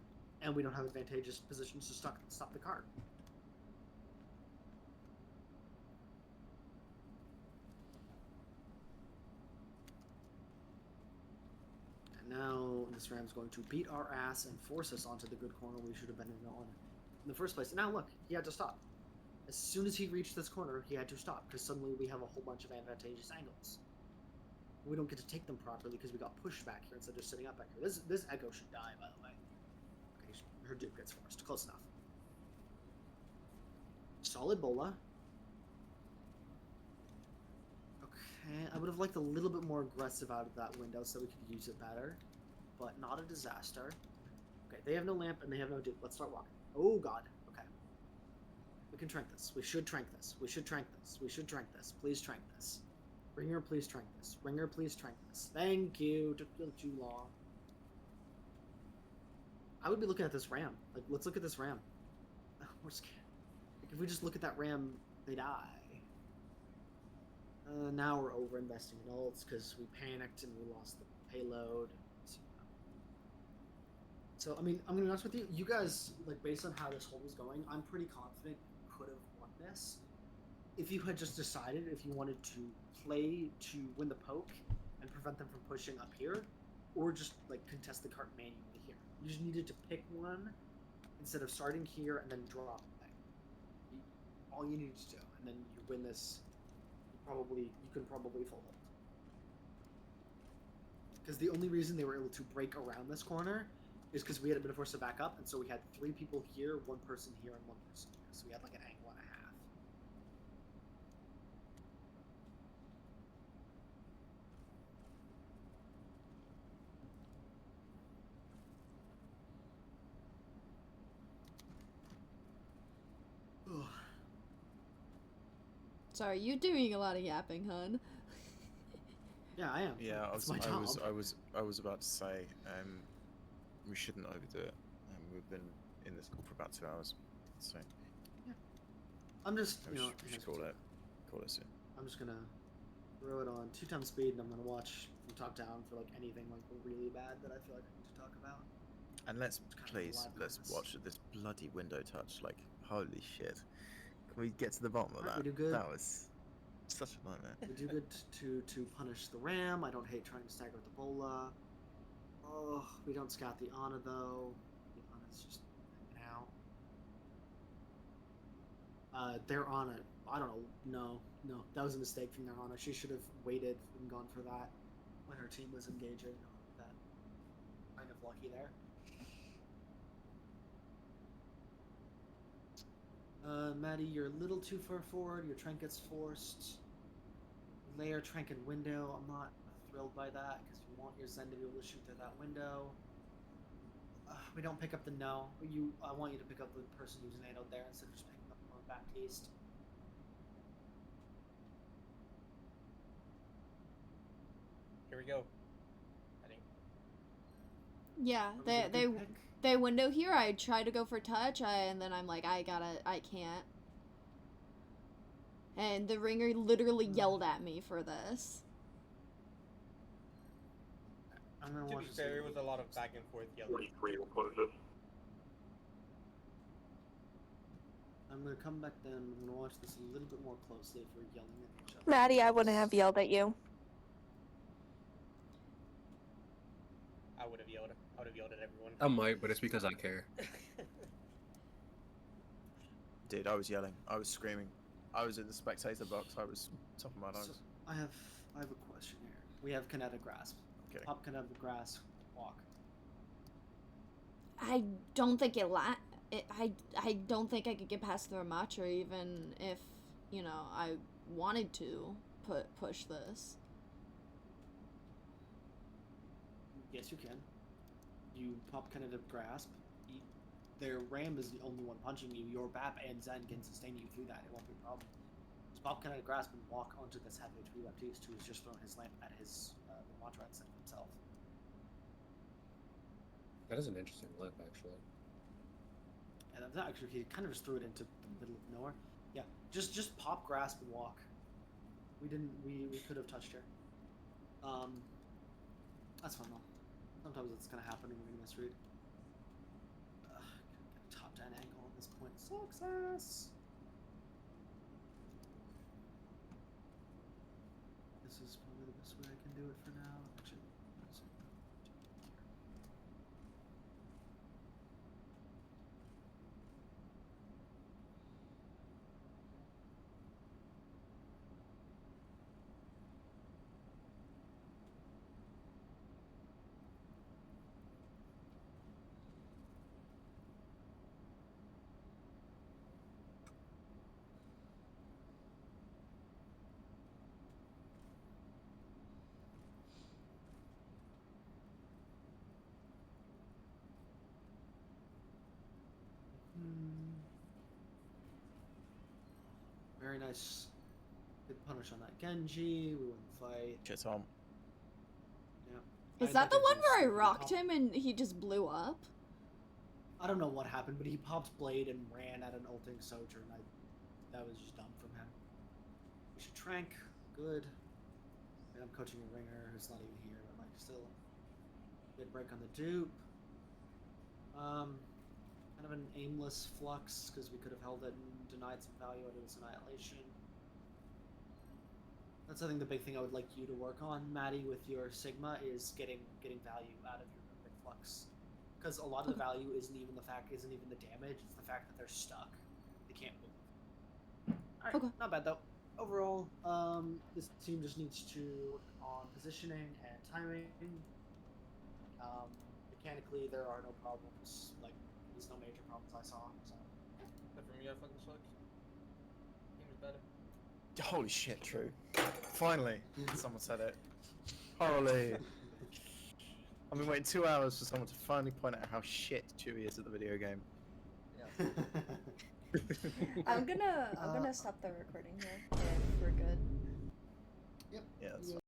and we don't have advantageous positions to stop the cart. And now this Ram's going to beat our ass and force us onto the good corner we should have been in the first place. And now look, he had to stop. As soon as he reached this corner, he had to stop, because suddenly we have a whole bunch of advantageous angles. We don't get to take them properly because we got pushed back here instead of sitting up back here. This Echo should die, by the way. Okay, her dupe gets forced. Close enough. Solid bola. Okay, I would have liked a little bit more aggressive out of that window so we could use it better, but not a disaster. Okay, they have no lamp and they have no dupe. Let's start walking. Oh god. We can trank this. We should trank this. We should trank this. We should trank this. Please trank this. Ringer, please trank this. Ringer, please trank this. Thank you. Took too long. I would be looking at this Ram. Like, let's look at this Ram. We're scared. Like, if we just look at that Ram, they die. Now we're over-investing in ults because we panicked and we lost the payload. So, I mean, I'm going to be honest with you. You guys, like, based on how this hold was going, I'm pretty confident could have won this if you had just decided if you wanted to play to win the poke and prevent them from pushing up here, or just like contest the cart manually here. You just needed to pick one instead of starting here and then drop back. All you need to do, and then you win this. You can probably fold it, because the only reason they were able to break around this corner is because we had been forced to back up, and so we had 3 people here, 1 person here, and 1 person here. So we had like an angle and a half. Ugh. sorry, you're doing a lot of yapping, hun. Yeah, I am. Yeah, It's my job. I was about to say, we shouldn't overdo it. We've been in this call for about 2 hours, so I'm just, we should call it soon. I'm just gonna throw it on 2 times speed, and I'm gonna watch from top down for like anything like really bad that I feel like I need to talk about. And let's kind of please live let's bonus. watch this bloody window touch. Like, holy shit! Can we get to the bottom of Alright, that? we do good. That was such a nightmare. We do good to punish the ram. I don't hate trying to stagger with the bola. Oh, we don't scout the Ana though. The Ana's just hanging out. They're on it. I don't know. No, that was a mistake from their Ana. She should have waited and gone for that when her team was engaging. That kind of lucky there. Maddie, you're a little too far forward. Your Trank gets forced. Layer Trank and window. I'm not thrilled by that because you want your Zen to be able to shoot through that window. We don't pick up the no. I want you to pick up the person who's NATO'd there instead of just picking up the Baptiste. Here we go. I think. Yeah, That was a good pick. they window here. I try to go for touch, and then I'm like, I can't. And the ringer literally yelled at me for this. I'm gonna To watch be this fair, video. it was a lot of back and forth yelling. I'm gonna come back then. I'm gonna watch this a little bit more closely if we're yelling at each other. Maddie, I wouldn't have yelled at you. I would have yelled. I would have yelled at everyone. I might, but it's because I care. Dude, I was yelling. I was screaming. I was in the spectator box. I was top of my lungs. So, I have a question here. We have kinetic grasp. Okay. Pop kinetic grasp. Walk. I don't think I don't think I could get past the Ramacha even if, I wanted to push this. Yes, you can. You pop kinetic grasp. Their ram is the only one punching you. Your BAP and Zen can sustain you through that. It won't be a problem. Just pop kinetic grasp and walk onto this half HP Baptiste who has just thrown his lamp at his Ramacha instead of himself. That is an interesting lip, actually. And that's actually, he kind of just threw it into the middle of nowhere. Yeah, just pop grasp and walk. We could have touched her. That's fun though. Sometimes it's gonna happen and we're gonna misread. Get a top 10 angle at this point. Success! This is probably the best way I can do it for now. Actually, very nice. Good punish on that Genji. We won the fight. Shit, Tom. Yeah. Is that the one where I Genji's rocked stupid. him and he just blew up? I don't know what happened, but he popped Blade and ran at an ulting Sojourn. That was just dumb from him. We should Trank. Good. And I'm coaching a ringer who's not even here, but like still. Good break on the dupe. Kind of an aimless flux because we could have held it and denied some value out of its annihilation. That's I think the big thing I would like you to work on, Maddie, with your Sigma is getting value out of your big flux. Because a lot of the value isn't even the damage, it's the fact that they're stuck. They can't move. Alright, Okay. not bad though. Overall, this team just needs to work on positioning and timing. Mechanically, there are no problems. Like, there's no major problems I saw. So. But for me, I fucking suck. Game is better. Holy shit, true. Finally, someone said it. Holy. I've been waiting 2 hours for someone to finally point out how shit Chewie is at the video game. Yeah. I'm gonna stop the recording here if we're good. Yep. Yeah, that's